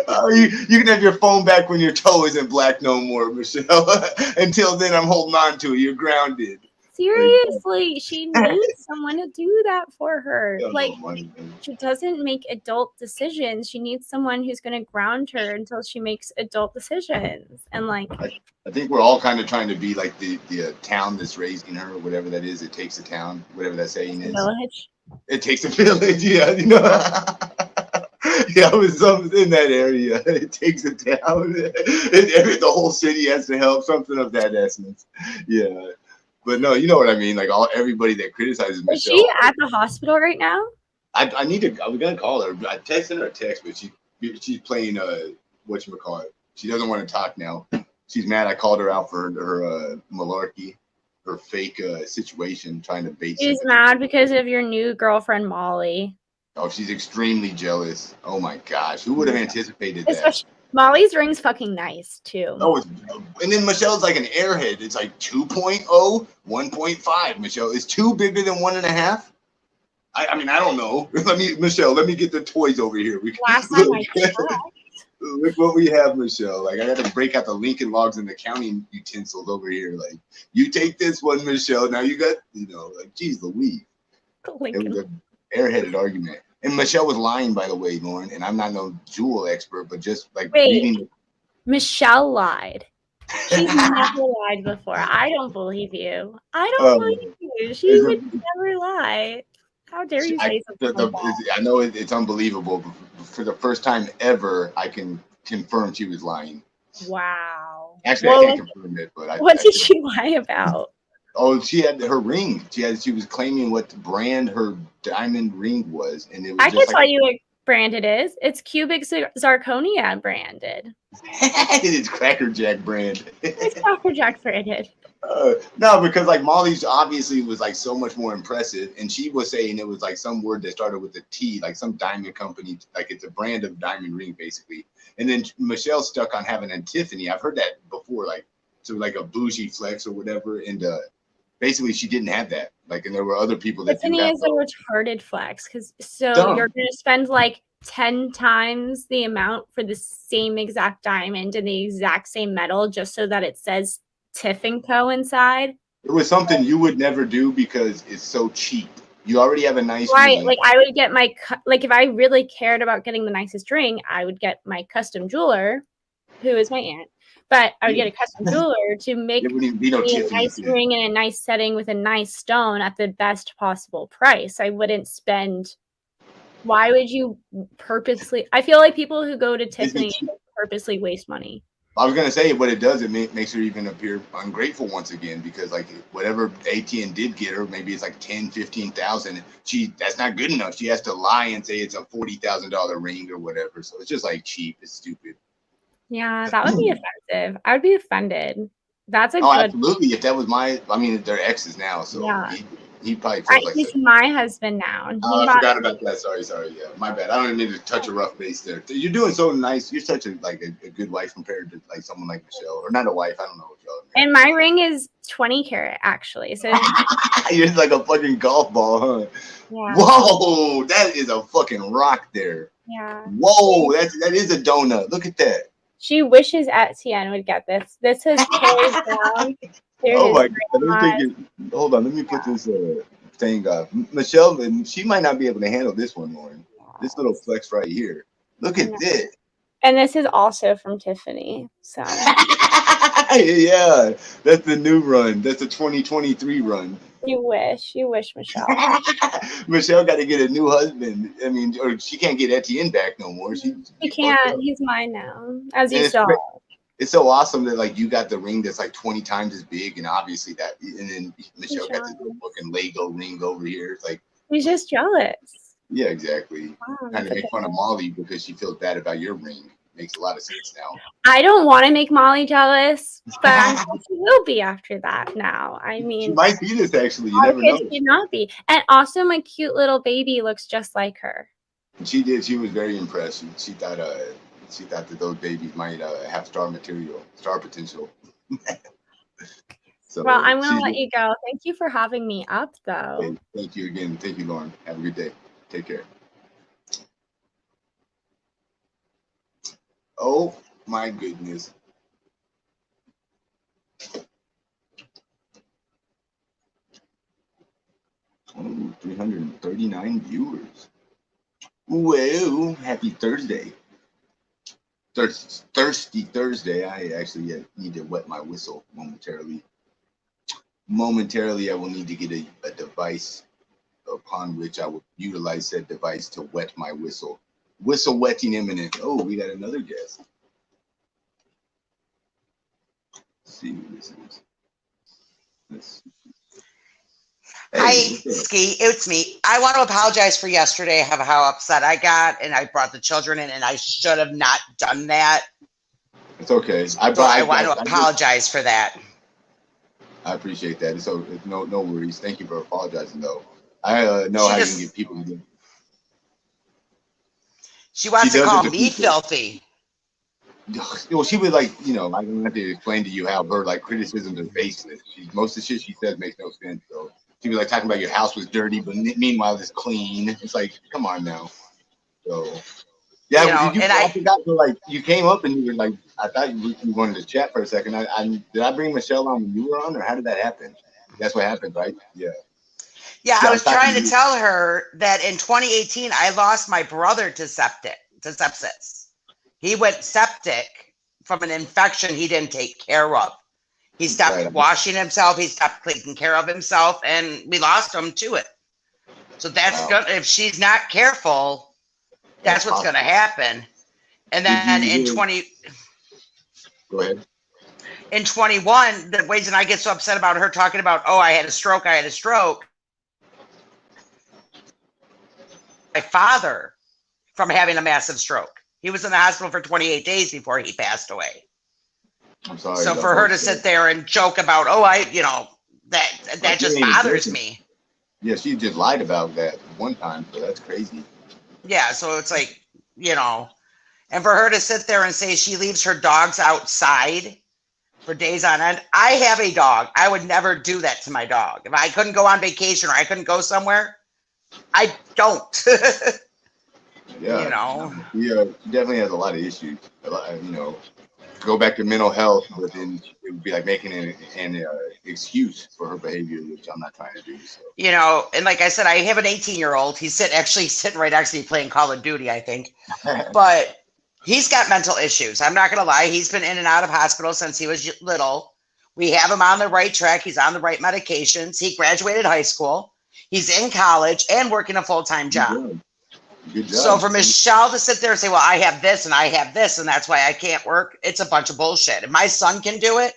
Like, you can have your phone back when your toe isn't black no more, Michelle. Until then, I'm holding on to it. You're grounded. seriously, she needs someone to do that for her. Like, money, she doesn't make adult decisions. She needs someone who's going to ground her until she makes adult decisions. And like, I think we're all kind of trying to be like the town that's raising her, or whatever that is. It takes a town, whatever that saying is. Village. It takes a village, yeah. You know, yeah, I was in that area. It takes a town. The whole city has to help, something of that essence. Yeah, but no, you know what I mean. Like everybody that criticizes Michelle. Is she at the hospital right now? I need to. I was gonna call her. I texted her a text, but she's playing whatchamacallit. She doesn't want to talk now. She's mad. I called her out for her malarkey, her fake situation, trying to bait. She's mad because of your new girlfriend Molly. Oh, she's extremely jealous. Oh my gosh, who would have anticipated that? Molly's ring's fucking nice too. Oh, and then Michelle's like an airhead. It's like 2.0, 1.5. Michelle, is 2 bigger than 1.5? I mean, I don't know. Michelle, let me get the toys over here. Last time I checked. Look what we have, Michelle. Like, I got to break out the Lincoln Logs and the counting utensils over here. Like, you take this one, Michelle. Now you got, like, geez Louise. It was an airheaded argument. And Michelle was lying, by the way, Lauren. And I'm not no jewel expert, but just like reading. Michelle lied. She's never lied before. I don't believe you. I don't believe you. She would never lie. How dare you say something like that? I know it's unbelievable. But for the first time ever, I can confirm she was lying. Wow. Actually, I can't confirm it, but what did she lie about? Oh, she had her ring. She was claiming what brand her diamond ring was, and it was. I can tell you what brand it is. It's cubic zirconia branded. It's Cracker Jack brand. It's Cracker Jack branded. No, because like Molly's obviously was like so much more impressive, and she was saying it was like some word that started with a T, like some diamond company, like it's a brand of diamond ring basically. And then Michelle's stuck on having a Tiffany. I've heard that before, like so like a bougie flex or whatever, and basically she didn't have that. Like, and there were other people that. Tiffany is a retarded flex because you're going to spend like 10 times the amount for the same exact diamond and the exact same metal just so that it says Tiff & Co. inside. It was something you would never do because it's so cheap. You already have a nice right ring. Like I would get my if I really cared about getting the nicest ring, I would get my custom jeweler, who is my aunt, but I would get a custom jeweler to make me a nice ring in a nice setting with a nice stone at the best possible price. I wouldn't spend. Why would you purposely? I feel like people who go to Tiffany purposely waste money. I was gonna say what it does. It makes her even appear ungrateful once again because like whatever ATN did get her, maybe it's like 10, 15,000. That's not good enough. She has to lie and say it's a $40,000 ring or whatever. So it's just like cheap. It's stupid. Yeah, that would be offensive. I would be offended. That's a good. Absolutely. If that was they're exes now, so yeah. He probably feels like he's my husband now. Oh, I forgot about that. Sorry. Yeah, my bad. I don't even mean to touch a rough base there. You're doing so nice. You're such a good wife compared to like someone like Michelle, or not a wife. I don't know what y'all are. And my ring is 20 karat actually. So you're like a fucking golf ball, huh? Yeah. Whoa, that is a fucking rock there. Yeah. Whoa, that is a donut. Look at that. She wishes Etienne would get this. This is closed down. Oh my God. Hold on. Let me put this thing up. Michelle, she might not be able to handle this one, Lauren. This little flex right here. Look at this. And this is also from Tiffany. So yeah, that's the new run. That's the 2023 run. You wish, Michelle. Michelle got to get a new husband. I mean, or she can't get Etienne back no more. She can't. He's mine now, as you saw. it's so awesome that like you got the ring that's like 20 times as big, and obviously that, and then Michelle got this little fucking Lego ring over here. It's like He's just jealous. yeah, exactly. Wow, Kind of that's make fun of Molly because she feels bad about your ring. Makes a lot of sense now. I don't want to make Molly jealous, but I'm sure she will be after that now. I She mean, might be this actually. You all never kids know. should not be. And also, my cute little baby looks just like her. She did. She was very impressed. She thought that those babies might have star potential. So, Well, I'm going to let you go. Thank you for having me up, though. hey, thank you again. Thank you, Lauren. Have a good day. Take care. Oh my goodness. Oh, 339 viewers. Whoa, happy Thursday. Thirsty Thursday. I actually need to wet my whistle momentarily. Momentarily, I will need to get a device upon which I will utilize said device to wet my whistle. Whistle wetting imminent. Oh, we got another guest. Let's see who this is. Let's see. Hi, Hey, Ski. It's me. I want to apologize for yesterday, how upset I got, and I brought the children in, and I should have not done that. it's okay. So I want to apologize for that. I appreciate that. So no worries. Thank you for apologizing, though. I know how you can get people to do. She wants She to does call it to me people. filthy. Well, she would like, I don't have to explain to you how her like criticisms are baseless. Most of the shit she says makes no sense. So she'd be like talking about your house was dirty, but meanwhile it's clean. It's like, come on now. So yeah, I forgot. Like you came up and you were like, I thought you wanted to chat for a second. Did I bring Michelle on when you were on, or how did that happen? That's what happened, right? Yeah. Yeah, I was trying to tell her that in 2018 I lost my brother to sepsis. He went septic from an infection he didn't take care of. He stopped washing himself. He stopped taking care of himself, and we lost him to it. So that's good. If she's not careful, that's what's going to happen. And then Go ahead. In 21, the reason I get so upset about her talking about, oh, I had a stroke. My father from having a massive stroke. He was in the hospital for 28 days before he passed away. I'm sorry. So for her to sit there and joke about, oh, that just bothers me. Yeah, she just lied about that one time, so that's crazy. Yeah, so it's like, and for her to sit there and say she leaves her dogs outside for days on end. I have a dog. I would never do that to my dog. If I couldn't go on vacation or I couldn't go somewhere, I don't. Yeah. Yeah, she definitely has a lot of issues. Go back to mental health, but then it would be like making an excuse for her behavior, which I'm not trying to do. So. And like I said, I have an 18-year-old. He's sitting right next to me playing Call of Duty, I think. But he's got mental issues. I'm not going to lie. He's been in and out of hospital since he was little. We have him on the right track. He's on the right medications. He graduated high school. He's in college and working a full-time job. Good job. So for Michelle to sit there and say, well, I have this and I have this, and that's why I can't work, it's a bunch of bullshit. If my son can do it,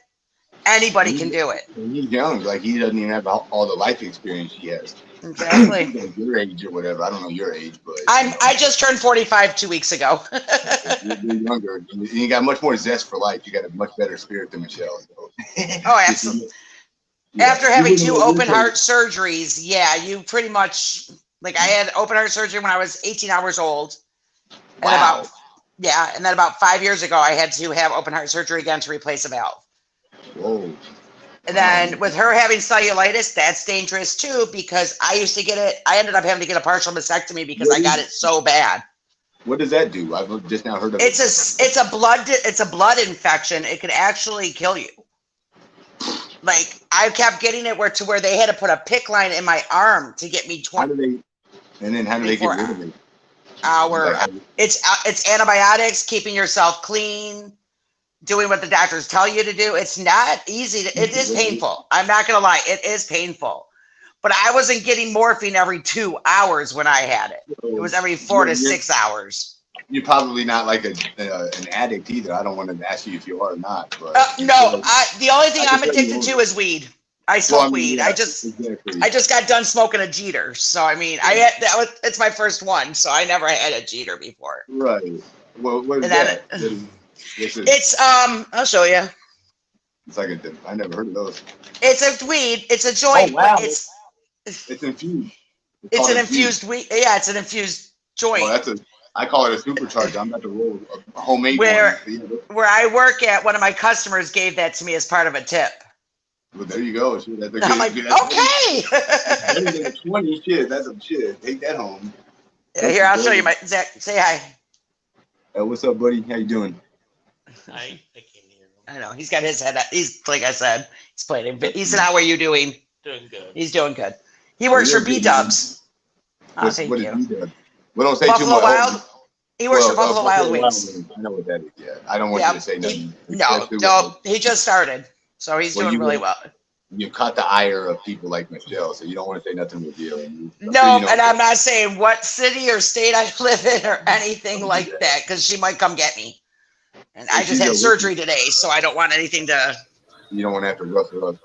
anybody can do it. He's young. Like, he doesn't even have all the life experience he has. Exactly. Your age or whatever. I don't know your age, but I just turned 45 2 weeks ago. You're younger. You got much more zest for life. You got a much better spirit than Michelle. So. Oh, absolutely. After having 2 open heart surgeries, you pretty much, like, I had open heart surgery when I was 18 hours old. Wow. And then about 5 years ago, I had to have open heart surgery again to replace a valve. Whoa. And then with her having cellulitis, that's dangerous too, because I used to get it. I ended up having to get a partial mastectomy because I got it so bad. What does that do? I've just now heard of it. It's a blood infection. It could actually kill you. Like, I kept getting it where they had to put a PICC line in my arm to get me 20. How do they get rid of it? It's antibiotics, keeping yourself clean, doing what the doctors tell you to do. It's not easy. It is painful. I'm not going to lie. It is painful. But I wasn't getting morphine every 2 hours when I had it. It was every 4 to 6 hours. you're probably not like an addict either. I don't want to ask you if you are or not. But no, the only thing I I'm can tell you addicted to over. is weed. I smoke Well, I mean, weed. yeah, I just exactly. got done smoking a Jeter. So I mean, it's my first one. So I never had a Jeter before. Right. Well, what is And then that? What's it? it's I'll show you. It's like I never heard of those. It's a weed. It's a joint. Oh, wow. But it's infused. it's called an infused weed. Yeah, it's an infused joint. Oh, I call it a supercharger. I'm about to roll a homemade Where one. where I work at, one of my customers gave that to me as part of a tip. Well, there you go. Shit, that's a I'm like, okay. Better than a 20 shit. That's a shit. Take that home. Yeah, here, I'll show you my Zach. Say hi. Hey, what's up, buddy? How you doing? I can't hear him. I know he's got his head. He's like I said, he's playing. He said, "How are you doing?" Doing good. He's doing good. He works for B Dubs. Oh, thank what you. is B-Dubs? Well, don't say Buffalo too much. Wild. He works for Buffalo Wild Wings. I know what that is. Yeah, I don't want you to say nothing. No, he just started, so he's doing really well. You caught the ire of people like Michelle, so you don't want to say nothing with you. No, and I'm not saying what city or state I live in or anything like that, because she might come get me. And I just had surgery today, so I don't want anything to. You don't want to have to rough it up.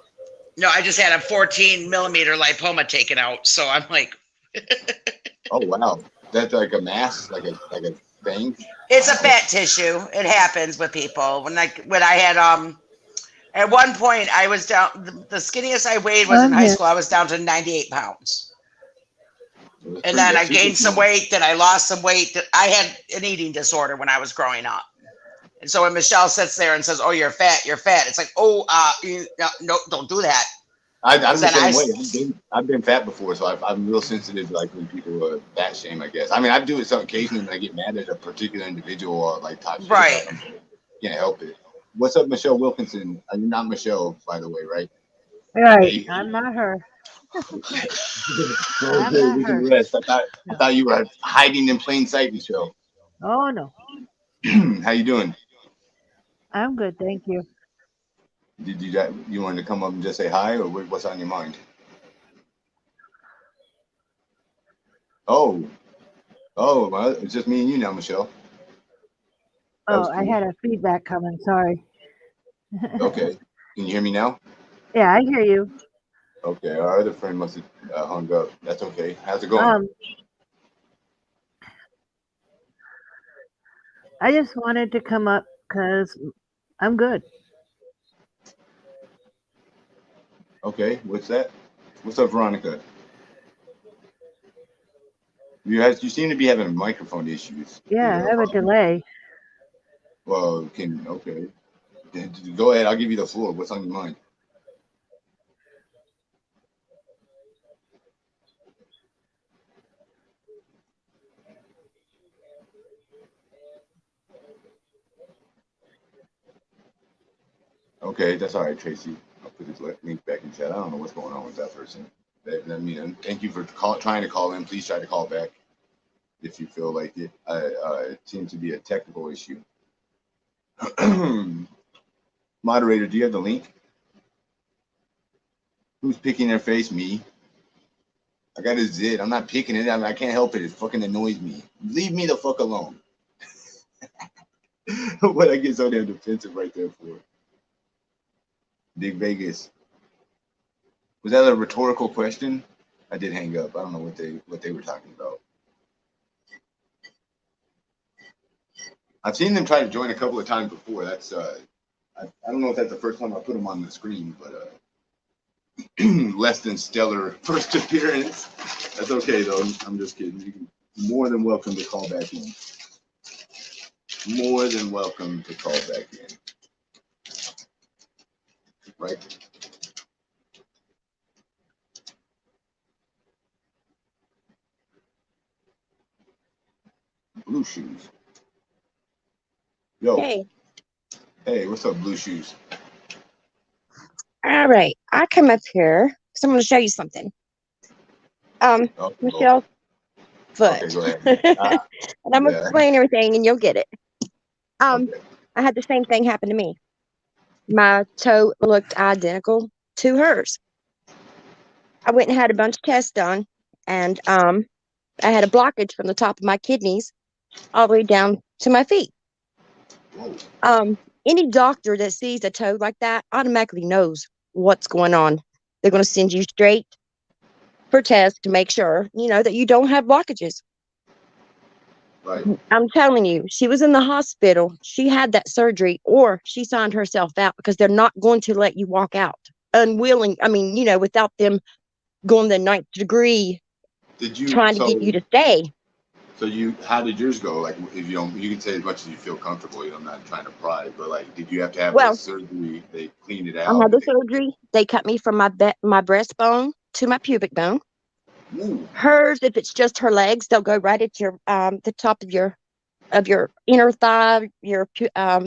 No, I just had a 14 millimeter lipoma taken out, so I'm like. Oh wow, that's like a mass, like a thing. It's a fat tissue. It happens with people. When I had at one point I was down. The skinniest I weighed was in high school. I was down to 98 pounds, and then I gained some weight. Then I lost some weight. I had an eating disorder when I was growing up. And so when Michelle sits there and says, "Oh, you're fat," it's like, "Oh, no, don't do that." I'm the same way. I've been fat before, so I'm real sensitive to like when people fat shame, I guess. I mean, I do it so occasionally when I get mad at a particular individual or like talk shit about them. Can't help it. What's up, Michelle Wilkinson? You're not Michelle, by the way, right? Right. Hey. I'm not her. Okay, we can rest. I thought you were hiding in plain sight, Michelle. Oh no. How you doing? I'm good, thank you. Did you wanted to come up and just say hi, or what's on your mind? Oh, well, it's just me and you now, Michelle. Oh, cool. I had a feedback coming. Sorry. Okay, can you hear me now? Yeah, I hear you. Okay, our other friend must have hung up. That's okay. How's it going? I just wanted to come up because I'm good. Okay, what's that? What's up, Veronica? You seem to be having microphone issues. Yeah, I have a delay. Well, okay. Go ahead, I'll give you the floor. What's on your mind? Okay, that's all right, Tracy. I'll put this link back in chat. I don't know what's going on with that person. I mean, thank you for trying to call in. Please try to call back if you feel like it. It seems to be a technical issue. Moderator, do you have the link? Who's picking their face? Me. I got a zit. I'm not picking it. I can't help it. It fucking annoys me. Leave me the fuck alone. What I get so damn defensive right there for? Big Vegas. Was that a rhetorical question? I did hang up. I don't know what they were talking about. I've seen them try to join a couple of times before. That's I don't know if that's the first time I put them on the screen, but less than stellar first appearance. That's okay though. I'm just kidding. You're more than welcome to call back in. More than welcome to call back in. Right? Blue Shoes. Yo. Hey, what's up, Blue Shoes? All right. I come up here because I'm going to show you something. Michelle's foot. Okay, go ahead. And I'm going to explain everything and you'll get it. I had the same thing happen to me. My toe looked identical to hers. I went and had a bunch of tests done, and I had a blockage from the top of my kidneys all the way down to my feet. Whoa. Any doctor that sees a toe like that automatically knows what's going on. They're going to send you straight for tests to make sure, that you don't have blockages. Right. I'm telling you, she was in the hospital. She had that surgery, or she signed herself out because they're not going to let you walk out unwilling. I mean, without them going the ninth degree Did you trying to get you to stay. So how did yours go? Like, if you don't, you can say as much as you feel comfortable. I'm not trying to pry, but like, did you have to have Well, a surgery? They cleaned it I out. had the surgery. They cut me from my breastbone to my pubic bone. Ooh. Hers, if it's just her legs, they'll go right at your the top of your inner thigh, your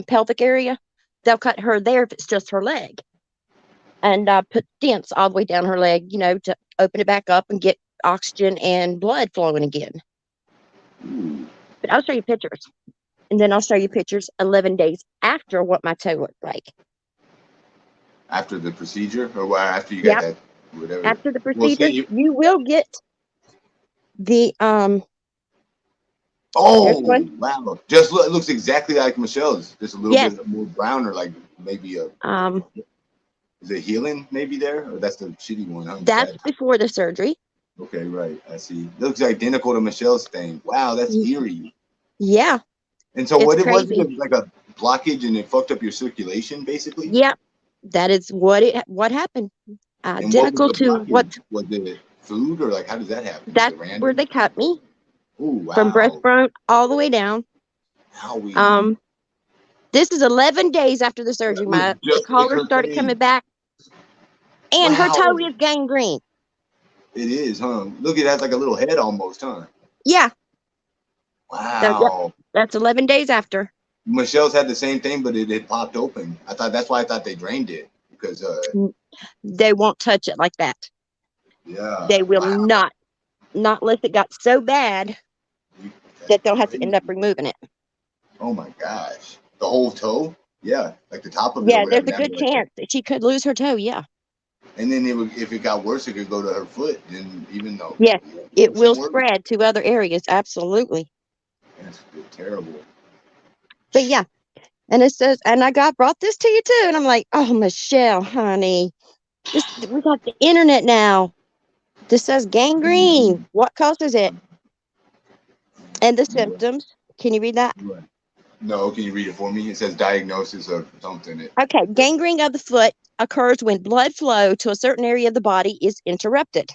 pelvic area. They'll cut her there if it's just her leg, and put stents all the way down her leg, to open it back up and get oxygen and blood flowing again. Ooh. But I'll show you pictures, and then I'll show you pictures 11 days after what my toe looked like. After the procedure, or after you Yep. got that, whatever. After the Well, procedure, see, you will get the oh one. wow! Just it looks exactly like Michelle's, just a little Yes. bit more brown, or like maybe a. Is it healing maybe there, or that's the shitty one? Huh? That's before the surgery. Okay, right. I see. It looks identical to Michelle's thing. Wow, that's eerie. Yeah. And so It's what it was, crazy. like a blockage, and it fucked up your circulation, basically. Yeah, that is what happened. And Identical what was the to what. blockage? Was it food, or like how does that happen? That's Is it random? where they cut me. Ooh, wow. From breastbone all the way down. This is 11 days after the surgery. My collar started coming back, and her toe is gangrene. It is, huh? Look, it has like a little head almost, huh? Yeah. Wow. That's 11 days after. Michelle's had the same thing, but it had popped open. That's why I thought they drained it, because they won't touch it like that. Yeah. They will not unless it got so bad that they'll have to end up removing it. Oh my gosh. The whole toe? Yeah. Like the top of it. Yeah, there's a good chance that she could lose her toe, yeah. And then if it got worse, it could go to her foot. And even though it will spread to other areas, absolutely. That's terrible. But yeah. And it says, and brought this to you too. And I'm like, oh, Michelle, honey, we got the internet now. This says gangrene. What causes it? And the symptoms. Can you read that? No, can you read it for me? It says diagnosis of something. Okay, gangrene of the foot occurs when blood flow to a certain area of the body is interrupted.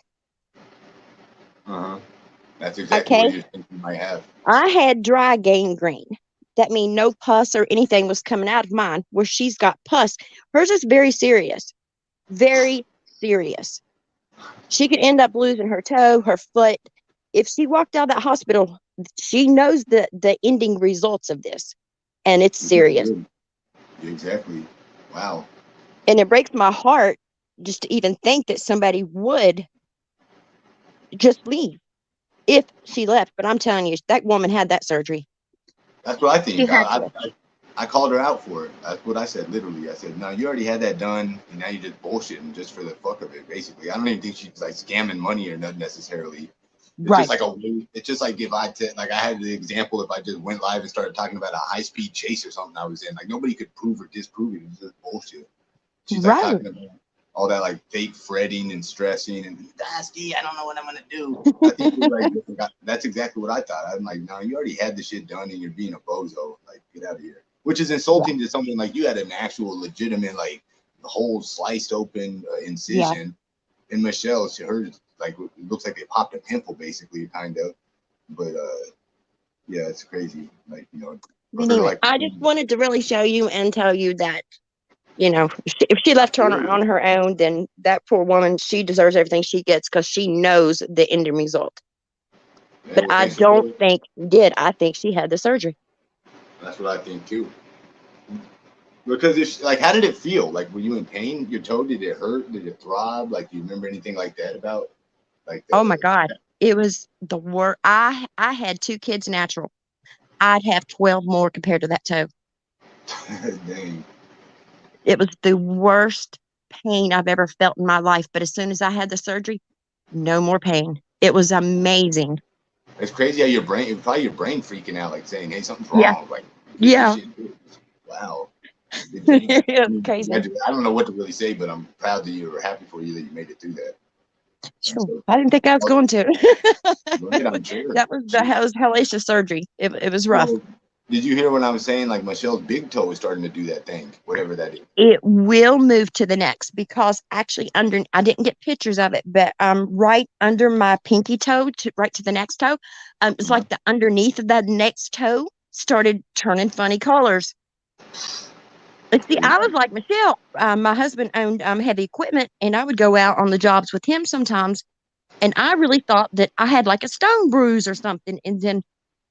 That's exactly what you think you might have. I had dry gangrene. That means no pus or anything was coming out of mine, where she's got pus. Hers is very serious. Very serious. She could end up losing her toe, her foot. If she walked out of that hospital, she knows the ending results of this. And it's serious. Exactly. Wow. And it breaks my heart just to even think that somebody would just leave if she left. But I'm telling you, that woman had that surgery. That's what I think. I called her out for it. That's what I said, literally. I said, no, you already had that done, and now you're just bullshitting just for the fuck of it, basically. I don't even think she's like scamming money or nothing necessarily. It's just like it's just like if I had the example, if I just went live and started talking about a high-speed chase or something I was in, like nobody could prove or disprove it. It was just bullshit. She's like talking about all that like fake fretting and stressing and Dusty, I don't know what I'm gonna do. I think that's exactly what I thought. I'm like, no, you already had the shit done and you're being a bozo. Like, get out of here. Which is insulting to someone like you had an actual legitimate like whole sliced open incision. And Michelle, hers like it looks like they popped a pimple basically, kind of. But yeah, it's crazy. Like, Anyway, I just wanted to really show you and tell you that, if she left her on her own, then that poor woman, she deserves everything she gets because she knows the ending result. Yeah, but I don't think I think she had the surgery. That's what I think too. Because it's like, how did it feel? Like, were you in pain? Your toe, did it hurt? Did it throb? Like, do you remember anything like that about? Like, oh my God, it was the worst. I had 2 kids natural. I'd have 12 more compared to that toe. Dang. It was the worst pain I've ever felt in my life. But as soon as I had the surgery, no more pain. It was amazing. It's crazy how your brain, probably your brain freaking out, like saying, "Hey, something's Yeah. wrong." Like, Yeah. Wow. It's crazy. I don't know what to really say, but I'm proud that you were happy for you that you made it through that. Sure. I didn't think I was going to. Right, I'm sure. That was hellacious surgery. It was rough. Well, did you hear what I was saying? Like Michelle's big toe is starting to do that thing, whatever that is. It will move to the next because actually I didn't get pictures of it, but right under my pinky toe right to the next toe, it's like the underneath of that next toe started turning funny colors. See, I was like Michelle. My husband owned heavy equipment, and I would go out on the jobs with him sometimes, and I really thought that I had like a stone bruise or something, and then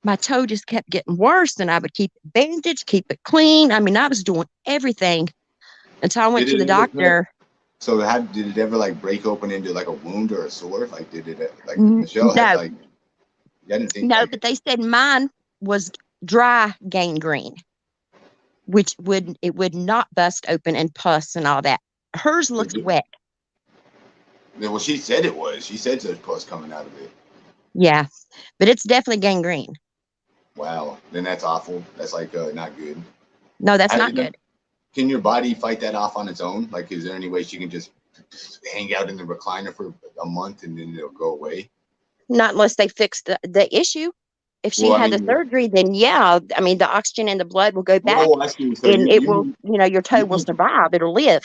my toe just kept getting worse, and I would keep it bandaged, keep it clean. I mean, I was doing everything until I went to the doctor. So did it ever like break open into like a wound or a sore? Like did it like Michelle had like? I didn't think. No, but they said mine was dry gangrene, which would not bust open and pus and all that. Hers looks wet. Well, she said it was. She said there's pus coming out of it. Yeah, but it's definitely gangrene. Wow, then that's awful. That's like not good. No, that's not good. Can your body fight that off on its own? Like, is there any way she can just hang out in the recliner for a month and then it'll go away? Not unless they fix the issue. If she had the surgery, then yeah, I mean, the oxygen and the blood will go back, and it will, your toe will survive. It'll live.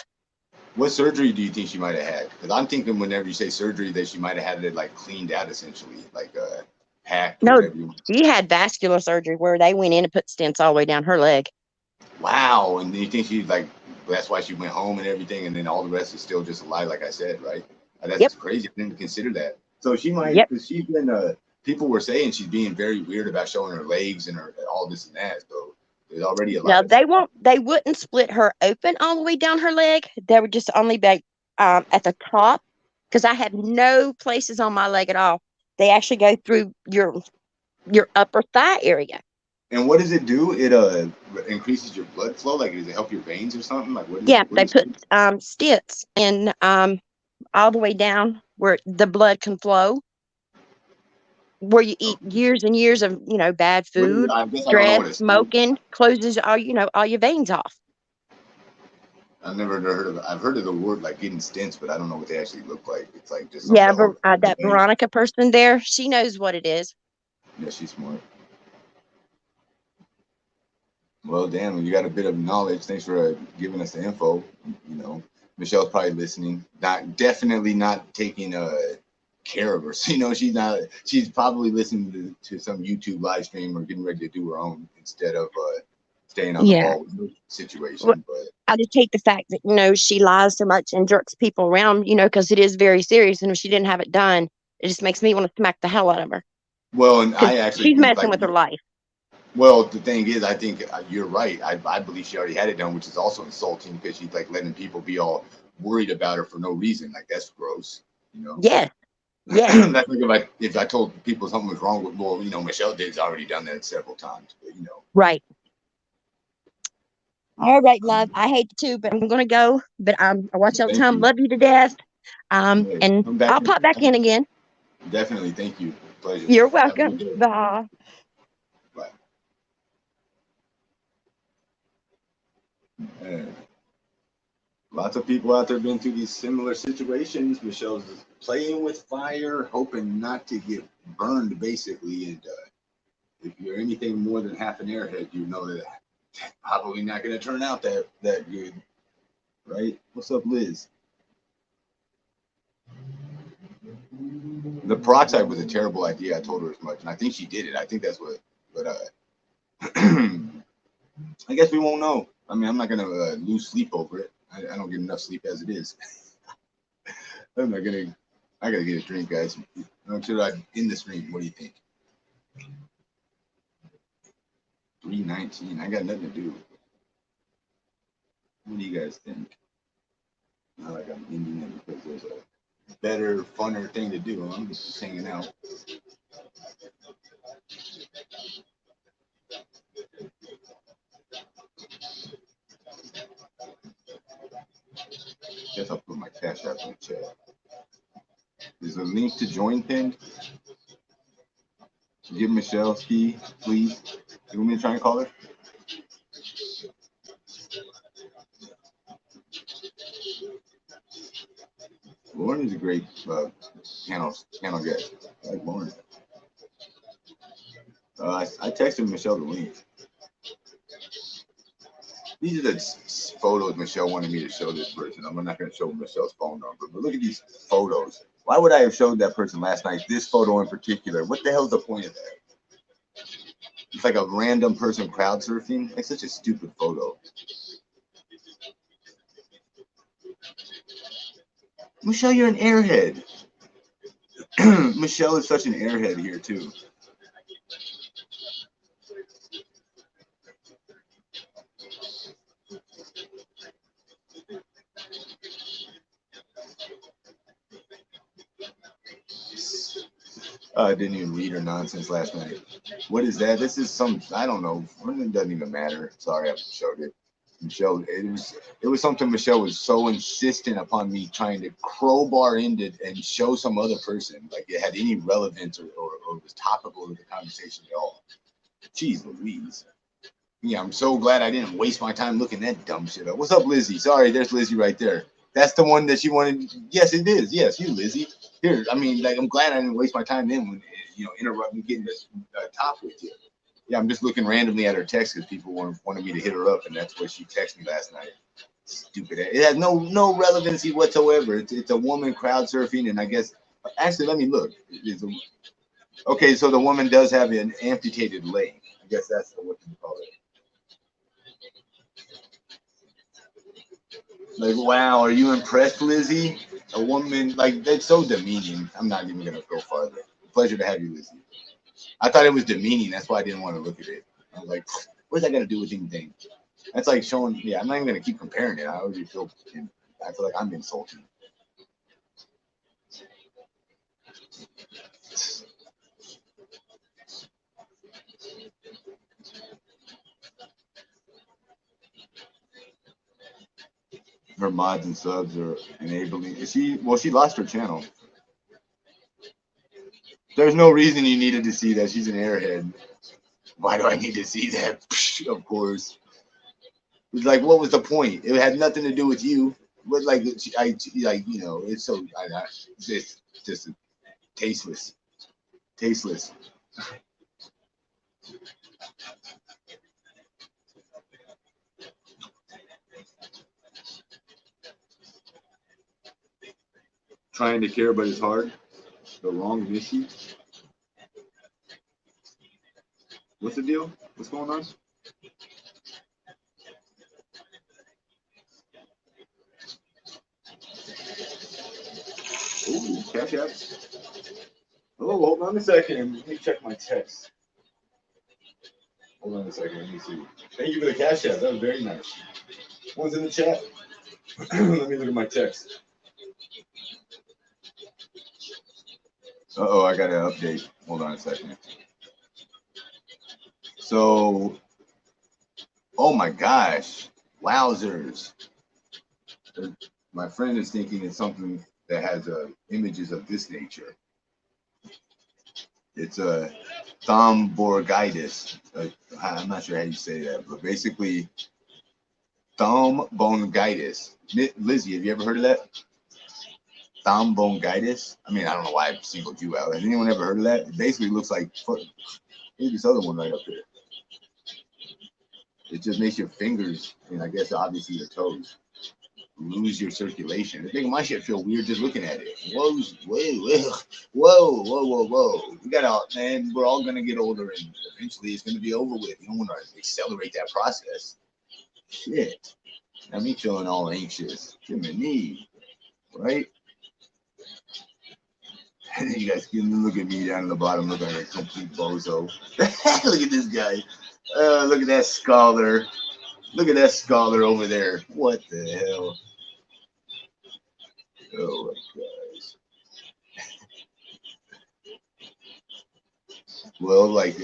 What surgery do you think she might have had? Because I'm thinking whenever you say surgery, that she might have had it like cleaned out essentially, like hacked. No, she had vascular surgery where they went in and put stents all the way down her leg. Wow, and you think she's like, that's why she went home and everything, and then all the rest is still just alive, like I said, right? That's crazy. I didn't consider that. So she might, because she's been, people were saying she's being very weird about showing her legs and all this and that. So there's already a lot. No, they wouldn't split her open all the way down her leg. They would just only be at the top, because I have no places on my leg at all. They actually go through your upper thigh area. And what does it do? It increases your blood flow. Like, does it help your veins or something? Like, what? They put stents in all the way down where the blood can flow. Where you eat years and years of bad food, stress, smoking, closes all your veins off. I've never heard of it. I've heard of the word like getting stents, but I don't know what they actually look like. It's like just that Veronica person there, she knows what it is. Yeah, she's smart. Well, damn, you got a bit of knowledge. Thanks for giving us the info. Michelle's probably listening. Definitely not taking care of her. So, she's probably listening to some YouTube live stream or getting ready to do her own instead of staying on the ball with the situation. Well, but I just hate the fact that, she lies so much and jerks people around, because it is very serious. And if she didn't have it done, it just makes me want to smack the hell out of her. Well, and I actually she's messing with her life. Well, the thing is, I think you're right. I believe she already had it done, which is also insulting because she's like letting people be all worried about her for no reason. Like, that's gross, Yeah. Yeah. That's like if I told people something was wrong with, Michelle did's already done that several times, but Right. All right, love. I hate to, but I'm gonna go. But I watch all the time. Love you to death. And I'll pop back in again. Definitely. Thank you. Pleasure. You're welcome. Bye. Bye. Lots of people out there been through these similar situations. Michelle's playing with fire, hoping not to get burned, basically. And if you're anything more than half an airhead, you know that probably not going to turn out that good, right? What's up, Liz? The peroxide was a terrible idea. I told her as much, and I think she did it. I think that's what. But I guess we won't know. I mean, I'm not going to lose sleep over it. I don't get enough sleep as it is. I gotta get a drink, guys. I'm sure I'm in the stream. What do you think? 3:19. I got nothing to do. What do you guys think? Not like I'm ending it because there's a better, funner thing to do. I'm just hanging out. Guess I'll put my cash app in the chat. Is a link to join pinned? Give Michelle Ski, please. You want me to try and call her? Lauren is a great panel guest. I like Lauren. I texted Michelle the link. These are the photos Michelle wanted me to show this person. I'm not going to show Michelle's phone number, but look at these photos. Why would I have showed that person last night this photo in particular? What the hell's the point of that? It's like a random person crowd surfing. It's such a stupid photo. Michelle, you're an airhead. Michelle is such an airhead here too. I didn't even read her nonsense last night. What is that? This is some, I don't know. It doesn't even matter. Sorry, I showed it. Michelle, it was something Michelle was so insistent upon me trying to crowbar into and show some other person, like it had any relevance or was topical to the conversation at all. Jeez Louise. Yeah, I'm so glad I didn't waste my time looking that dumb shit up. What's up, Lizzie? Sorry, there's Lizzie right there. That's the one that she wanted. Yes, it is. Yes, you, Lizzie. Here, I mean, like, I'm glad I didn't waste my time then when, interrupt me getting this top with you. Yeah, I'm just looking randomly at her text because people wanted me to hit her up, and that's what she texted me last night. Stupid. It has no relevancy whatsoever. It's a woman crowd surfing, and I guess actually, let me look. Okay, so the woman does have an amputated leg. I guess that's what you call it. Like, wow, are you impressed, Lizzie? A woman, like, that's so demeaning. I'm not even gonna go farther. Pleasure to have you, Lizzie. I thought it was demeaning. That's why I didn't want to look at it. I was like, what's that got to do with anything? That's like showing, yeah, I'm not even going to keep comparing it. I feel like I'm insulting. Her mods and subs are enabling. She lost her channel. There's no reason you needed to see that. She's an airhead. Why do I need to see that? Of course. It's like, what was the point? It had nothing to do with you. But like, it's so it's just tasteless. Trying to care, but it's hard. The wrong issue. What's the deal? What's going on? Ooh, cash app. Oh, hold on a second. Let me check my text. Hold on a second. Let me see. Thank you for the cash app. That was very nice. What's in the chat? Let me look at my text. Uh-oh, I got an update. Hold on a second. So, oh my gosh. Wowzers. My friend is thinking it's something that has images of this nature. It's a Thumbitis. I'm not sure how you say that, but basically, Thumbitis. Lizzie, have you ever heard of that? Thumbitis. I mean, I don't know why I singled you out. Has anyone ever heard of that? It basically looks like maybe this other one right up there. It just makes your fingers, and I guess obviously your toes, lose your circulation. I think my shit feel weird just looking at it. Whoa. We got out, man. We're all gonna get older, and eventually it's gonna be over with. You don't want to accelerate that process. Shit. Got me feeling all anxious. Give me a knee, right? And then you guys can look at me down at the bottom, looking like a complete bozo. Look at this guy. Look at that scholar. Look at that scholar over there. What the hell? Oh my gosh. Well, like,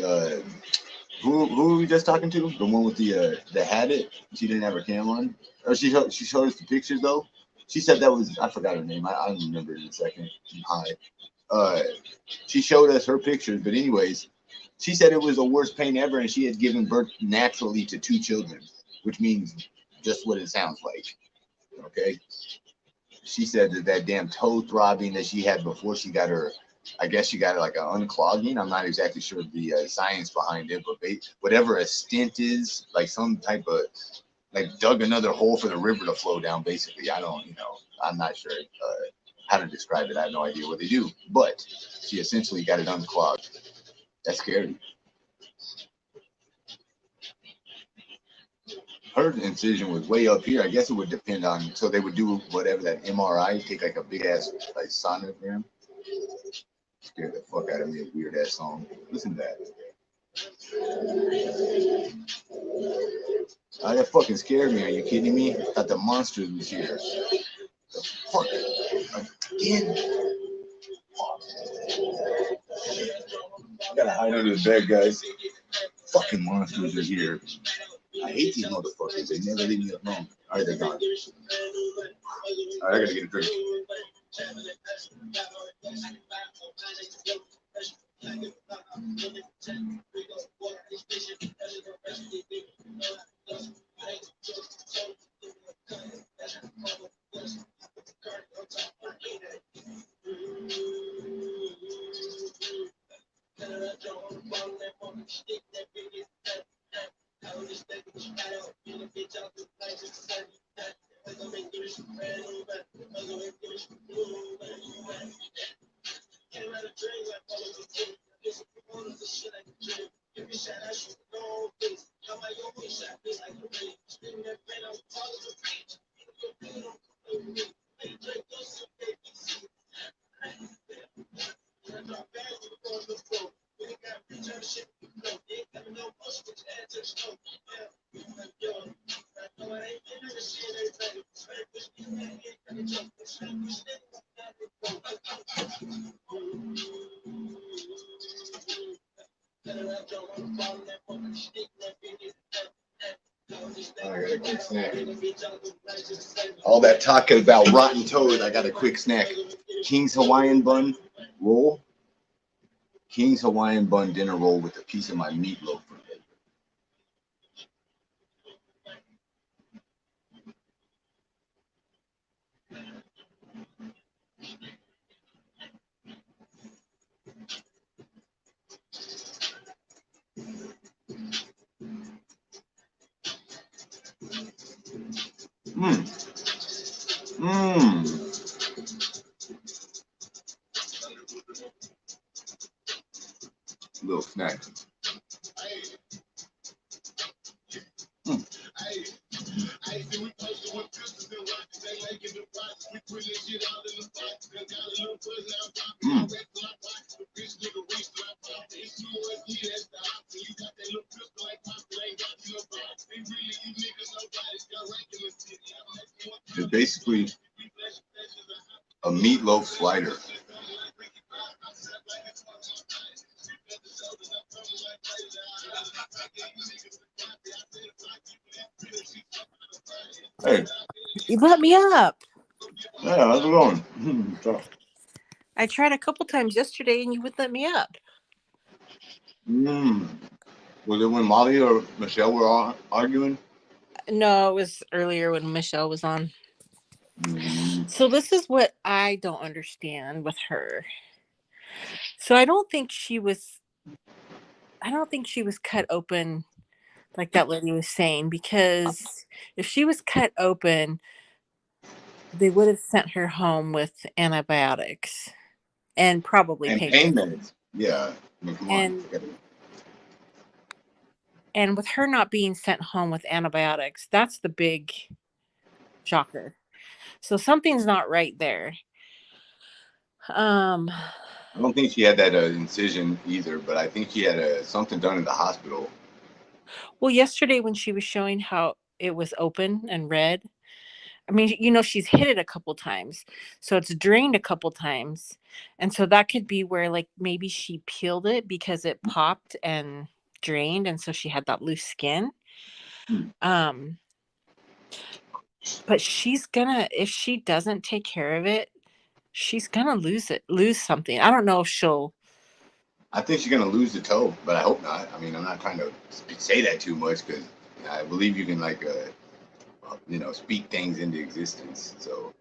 who were we just talking to? The one with the habit? She didn't have her cam on. Or she showed us the pictures though. She said that was, I forgot her name. I don't remember it in a second. Hi. She showed us her pictures, but anyways, She said it was the worst pain ever, and she had given birth naturally to 2 children, which means just what it sounds like. Okay. She said that damn toe throbbing that she had before she got her, I guess she got like an unclogging. I'm not exactly sure the science behind it, but whatever a stint is, like some type of, like dug another hole for the river to flow down, basically. I don't, I'm not sure how to describe it. I have no idea what they do, but she essentially got it unclogged. That's scary. Her incision was way up here. I guess it would depend on, so they would do whatever that MRI, take like a big ass like sonogram. Scared the fuck out of me, a weird ass song. Listen to that. Oh, that fucking scared me. Are you kidding me? I thought the monster was here. The fuck? Again? I gotta hide under the bed, guys. Fucking monsters are here. I hate these motherfuckers. They never leave me alone. All right, they're gone. All right, I gotta get a drink. All that talk about rotten toad, I got a quick snack. King's Hawaiian bun roll. King's Hawaiian bun dinner roll with a piece of my meatloaf. Little snack. It's basically a meatloaf slider. Hey. You let me up. Yeah, how's it going? I tried a couple times yesterday and you wouldn't let me up. Was it when Molly or Michelle were all arguing? No, it was earlier when Michelle was on. So this is what I don't understand with her. So I don't think she was cut open like that lady was saying, because if she was cut open, they would have sent her home with antibiotics and probably pain meds. Yeah. And with her not being sent home with antibiotics, that's the big shocker. So something's not right there. I don't think she had that incision either, but I think she had something done in the hospital. Well, yesterday when she was showing how it was open and red, I mean, she's hit it a couple times, so it's drained a couple times. And so that could be where, like, maybe she peeled it because it popped and drained. And so she had that loose skin. But if she doesn't take care of it, she's gonna lose something. I don't know if she'll I think she's gonna lose the toe, but I hope not. I mean, I'm not trying to say that too much because I believe you can like speak things into existence. So,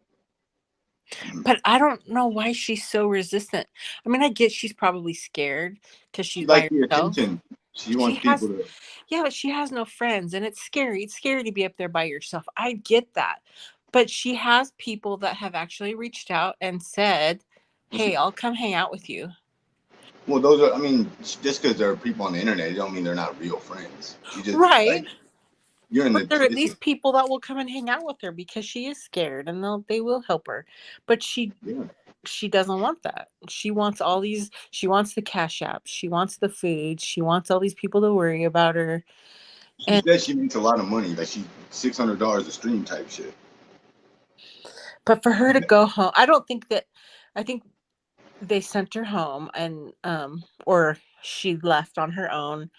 But I don't know why she's so resistant. I mean, I get she's probably scared because she she's by likes the herself. attention. She She wants people has, to. yeah, but she has no friends, and it's scary. It's scary to be up there by yourself. I get that. But she has people that have actually reached out and said, "Hey, I'll come hang out with you." Well, those are. I mean, just because there are people on the internet, it don't mean they're not real friends. She just Right. like you're in But there are at it's least people that will come and hang out with her because she is scared, and they will help her. But yeah. she doesn't want that. She wants all these. She wants the cash app. She wants the food. She wants all these people to worry about her. She And said she makes a lot of money, like she $600 a stream type shit. but for her to go home, I don't think that. I think they sent her home, and or she left on her own.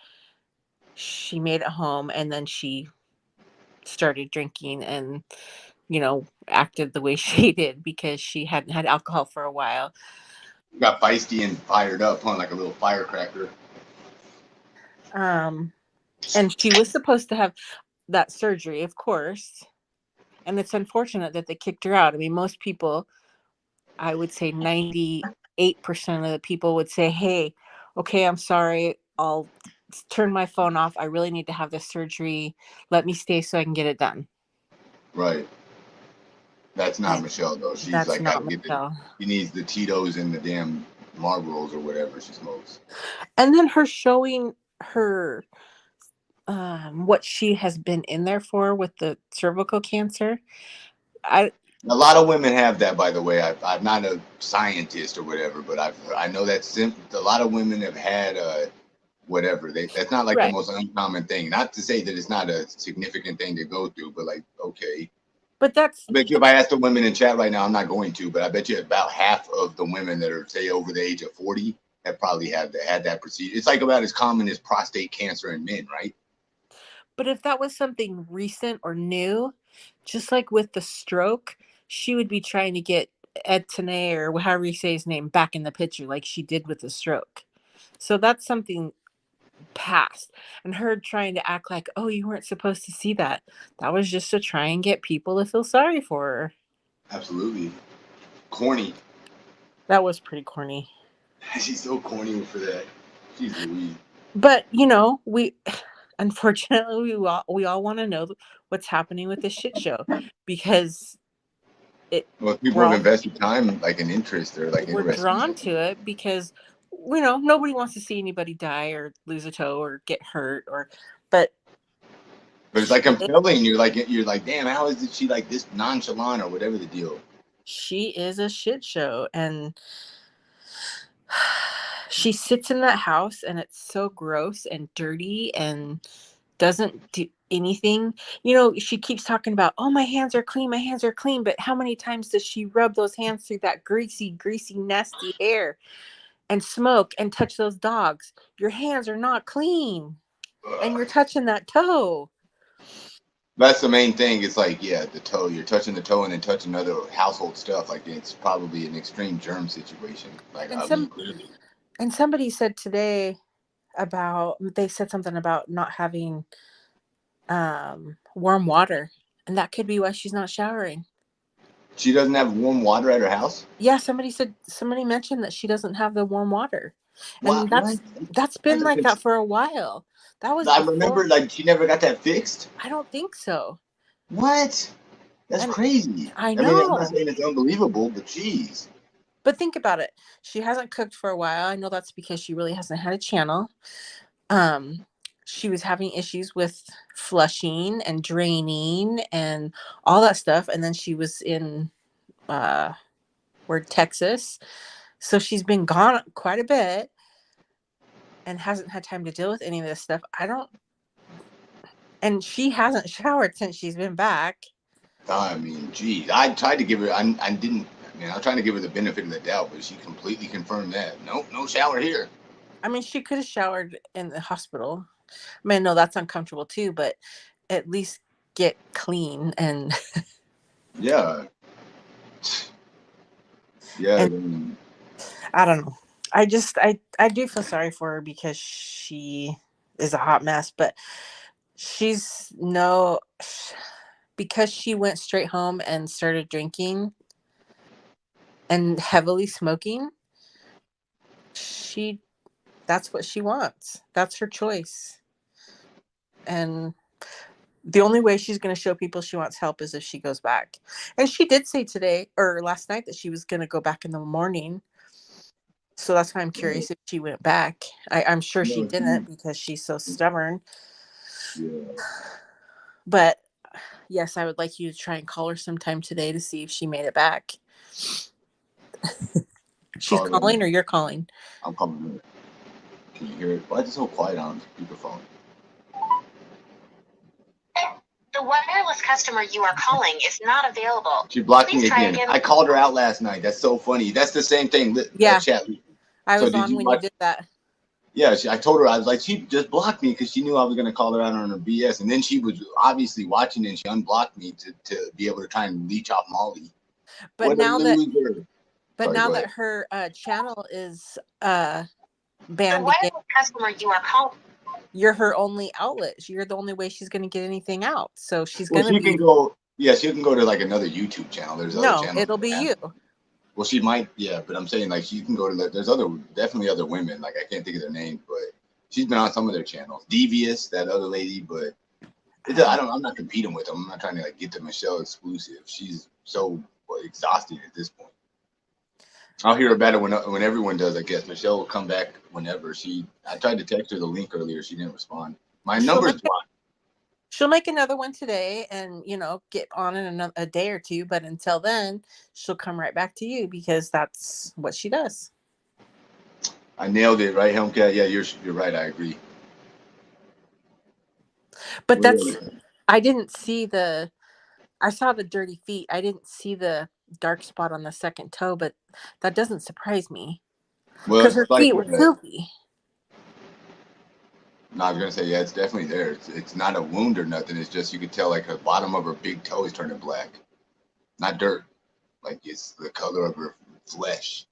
She made it home, and then she started drinking and acted the way she did because she hadn't had alcohol for a while. Got feisty and fired up, huh? Like a little firecracker. And she was supposed to have that surgery, of course. And it's unfortunate that they kicked her out. I mean, most people, I would say 98% of the people would say, "Hey, okay, I'm sorry. I'll turn my phone off. I really need to have this surgery. Let me stay so I can get it done." Right. That's not And Michelle though. She's that's like got not to get Michelle. she needs the Tito's and the damn Marlboros or whatever she smokes. And then her showing her what she has been in there for with the cervical cancer. A lot of women have that, by the way. I'm not a scientist or whatever, but I know that a lot of women have had whatever. That's not like the Right. most uncommon thing. Not to say that it's not a significant thing to go through, but like okay. But that's. I bet you if I asked the women in chat right now, I'm not going to, but I bet you about half of the women that are say over the age of 40 have probably had that procedure. It's like about as common as prostate cancer in men, right? But if that was something recent or new, just like with the stroke, she would be trying to get Ed Tenay or however you say his name back in the picture, like she did with the stroke. So that's something past. And her trying to act like, "Oh, you weren't supposed to see that." That was just to try and get people to feel sorry for her. Absolutely. Corny. That was pretty corny. She's so corny for that. She's Louise. But we unfortunately we all want to know what's happening with this shit show because Well, people we're have all invested time, like an interest or like we're interest in drawn it. to it because nobody wants to see anybody die or lose a toe or get hurt but But it's like compelling. You're like, damn, how is she like this nonchalant or whatever the deal? she is a shit show, and she sits in that house and it's so gross and dirty and doesn't do anything. She keeps talking about, "Oh, my hands are clean," but how many times does she rub those hands through that greasy nasty hair and smoke and touch those dogs? Your hands are not clean and you're touching that toe. That's the main thing. It's like, yeah, the toe. You're touching the toe and then touching other household stuff. Like it's probably an extreme germ situation. Like And somebody said today they said something about not having warm water, and that could be why she's not showering. She doesn't have warm water at her house? Yeah, somebody mentioned that she doesn't have the warm water. And What? that's been like that for a while. That was I before. remember, like, she never got that fixed. I don't think so. What? That's crazy. I mean, I'm know. not saying it's unbelievable, but geez. But think about it. She hasn't cooked for a while. I know that's because she really hasn't had a channel. She was having issues with flushing and draining and all that stuff. And then she was in Texas. So she's been gone quite a bit and hasn't had time to deal with any of this stuff. And she hasn't showered since she's been back. I mean, geez. I tried to give her, I didn't, I was trying to give her the benefit of the doubt, but she completely confirmed that. Nope, no shower here. I mean, she could have showered in the hospital. I mean, no, that's uncomfortable too, but at least get clean and yeah. Yeah. And I don't know. I do feel sorry for her because she is a hot mess, but she's because she went straight home and started drinking and heavily smoking. That's what she wants. That's her choice. And the only way she's going to show people she wants help is if she goes back. And she did say today or last night that she was going to go back in the morning. So that's why I'm curious if she went back. I'm sure she didn't because she's so stubborn. Yeah. But yes, I would like you to try and call her sometime today to see if she made it back. She's calling or you're calling? I'm calling her. Can you hear it? Why is it so quiet on speakerphone? The wireless customer you are calling is not available. She blocked Please me try again. again. I called her out last night. That's so funny. That's the same thing. Yeah. Chat. I was did on you when watch- you did that. Yeah, I told her, I was like, she just blocked me because she knew I was going to call her out on her BS. And then she was obviously watching and she unblocked me to be able to try and leech off Molly. But What now a that loser. Sorry, now go that ahead. her channel is The banned wireless again, customer you are calling. you're her only outlet. You're the only way she's going to get anything out. So she's Well, going to she can be go. Yeah, she can go to like another YouTube channel. There's other no. channels. It'll be you. Well, she might. Yeah, but I'm saying like she can go to. There's definitely other women. Like I can't think of their names, but she's been on some of their channels. Devious, that other lady, but I'm not competing with them. I'm not trying to like get the Michelle exclusive. She's so exhausting at this point. I'll hear about it when everyone does. I guess Michelle will come back whenever I tried to text her the link earlier. She didn't respond. My number's blocked. She'll make another one today and, get on in a day or two. But until then, she'll come right back to you because that's what she does. I nailed it, right, Helmcat? Yeah, you're right. I agree. But I didn't see I saw the dirty feet. I didn't see the dark spot on the second toe, but that doesn't surprise me. Because her feet were filthy. No, I was gonna say, yeah, it's definitely there. It's not a wound or nothing. It's just you could tell like the bottom of her big toe is turning black, not dirt. Like it's the color of her flesh.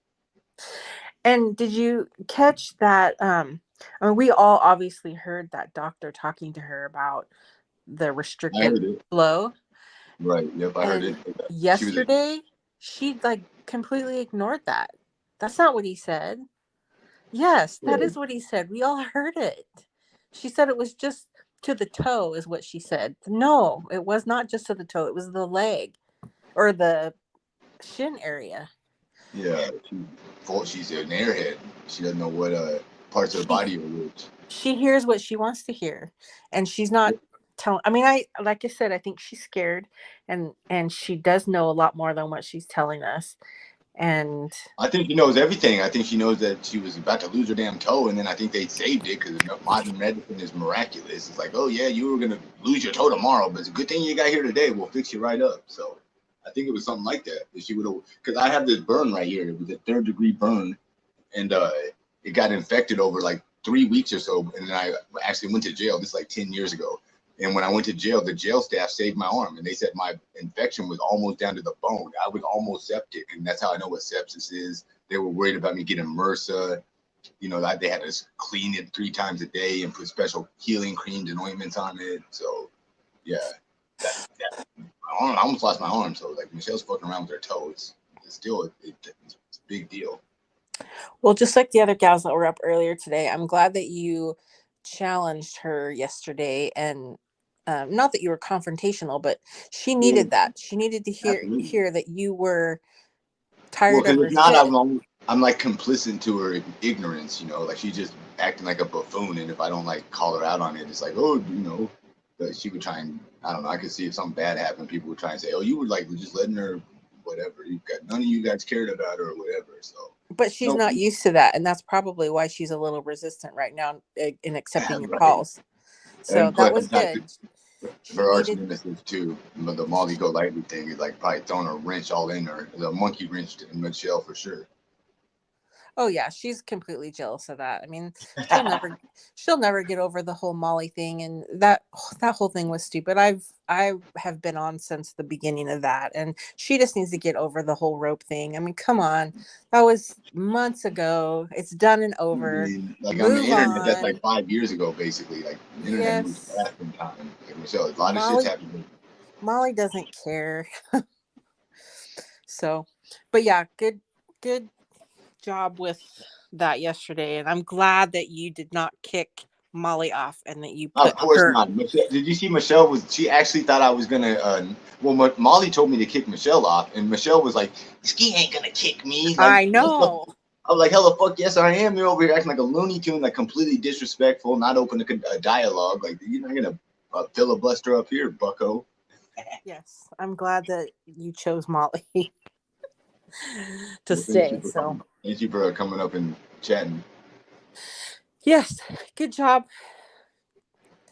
And did you catch that? We all obviously heard that doctor talking to her about the restricted flow. Right. Yep, I heard it. Yesterday, she like completely ignored that. That's not what he said. Yes, that is what he said. We all heard it. She said it was just to the toe, is what she said. No, it was not just to the toe. It was the leg or the shin area. Yeah, she's an airhead. She doesn't know what parts of her body are which. She hears what she wants to hear, and she's not telling. I mean, like I said, I think she's scared, and she does know a lot more than what she's telling us. And I think she knows everything. I think she knows that she was about to lose her damn toe, and then I think they saved it because modern medicine is miraculous. It's like, oh yeah, you were gonna lose your toe tomorrow, but it's a good thing you got here today. We'll fix you right up. So I think it was something like that. That she would have, because I have this burn right here. It was a 3rd-degree burn, and it got infected over like 3 weeks or so, and then I actually went to jail. This is like 10 years ago. And when I went to jail, the jail staff saved my arm, and they said my infection was almost down to the bone. I was almost septic, and that's how I know what sepsis is. They were worried about me getting MRSA. They had to clean it 3 times a day and put special healing creams and ointments on it. So, yeah, I almost lost my arm. So, like, Michelle's fucking around with her toes. It's still it's a big deal. Well, just like the other gals that were up earlier today, I'm glad that you challenged her yesterday, and not that you were confrontational, but she needed that. She needed to hear that you were tired of her shit. I'm like complicit to her ignorance, like she's just acting like a buffoon, and if I don't like call her out on it, it's like, oh, but she would try and, I don't know, I could see if something bad happened, people would try and say, oh, you were like just letting her, whatever, none of you guys cared about her or whatever. So but she's not used to that, and that's probably why she's a little resistant right now in accepting your calls. So that was good. Her arch nemesis too, the Molly Go Lightly thing is like probably throwing a wrench all in her, the monkey wrench in Michelle for sure. Oh yeah, she's completely jealous of that. I mean, she'll never get over the whole Molly thing, and that whole thing was stupid. I have been on since the beginning of that, and she just needs to get over the whole rope thing. I mean, come on, that was months ago. It's done and I over. mean, like on the Move internet, that's on. like 5 years ago, basically. Like the internet moves Yes, fast in time. Like Michelle, a lot of shit's happening. Molly doesn't care. So, but yeah, good job with that yesterday, and I'm glad that you did not kick Molly off and that you Of put course her. not. Did you see Michelle she actually thought I was gonna well, Molly told me to kick Michelle off, and Michelle was like, Ski ain't gonna kick me. Like, I know. I was like, hella fuck yes I am. You're over here acting like a Looney Tune, like completely disrespectful, not open to a dialogue. Like, you're not gonna filibuster up here, bucko. Yes, I'm glad that you chose Molly to Well, stay. So thank you for coming up and chatting. yes, good job.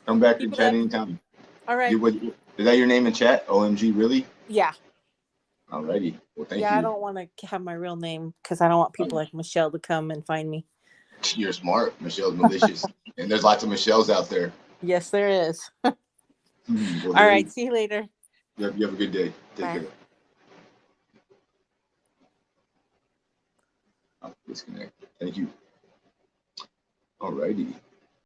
Come back Keep and it chat up. anytime. All right. Is that your name in chat? OMG, really? Yeah. Alrighty. Well, thank Yeah, you. I don't want to have my real name because I don't want people like Michelle to come and find me. You're smart. Michelle's malicious. And there's lots of Michelles out there. Yes, there is. Well, all right. See you later. You have a good day. Take Bye. care. Oh, disconnect. Thank you. Alrighty.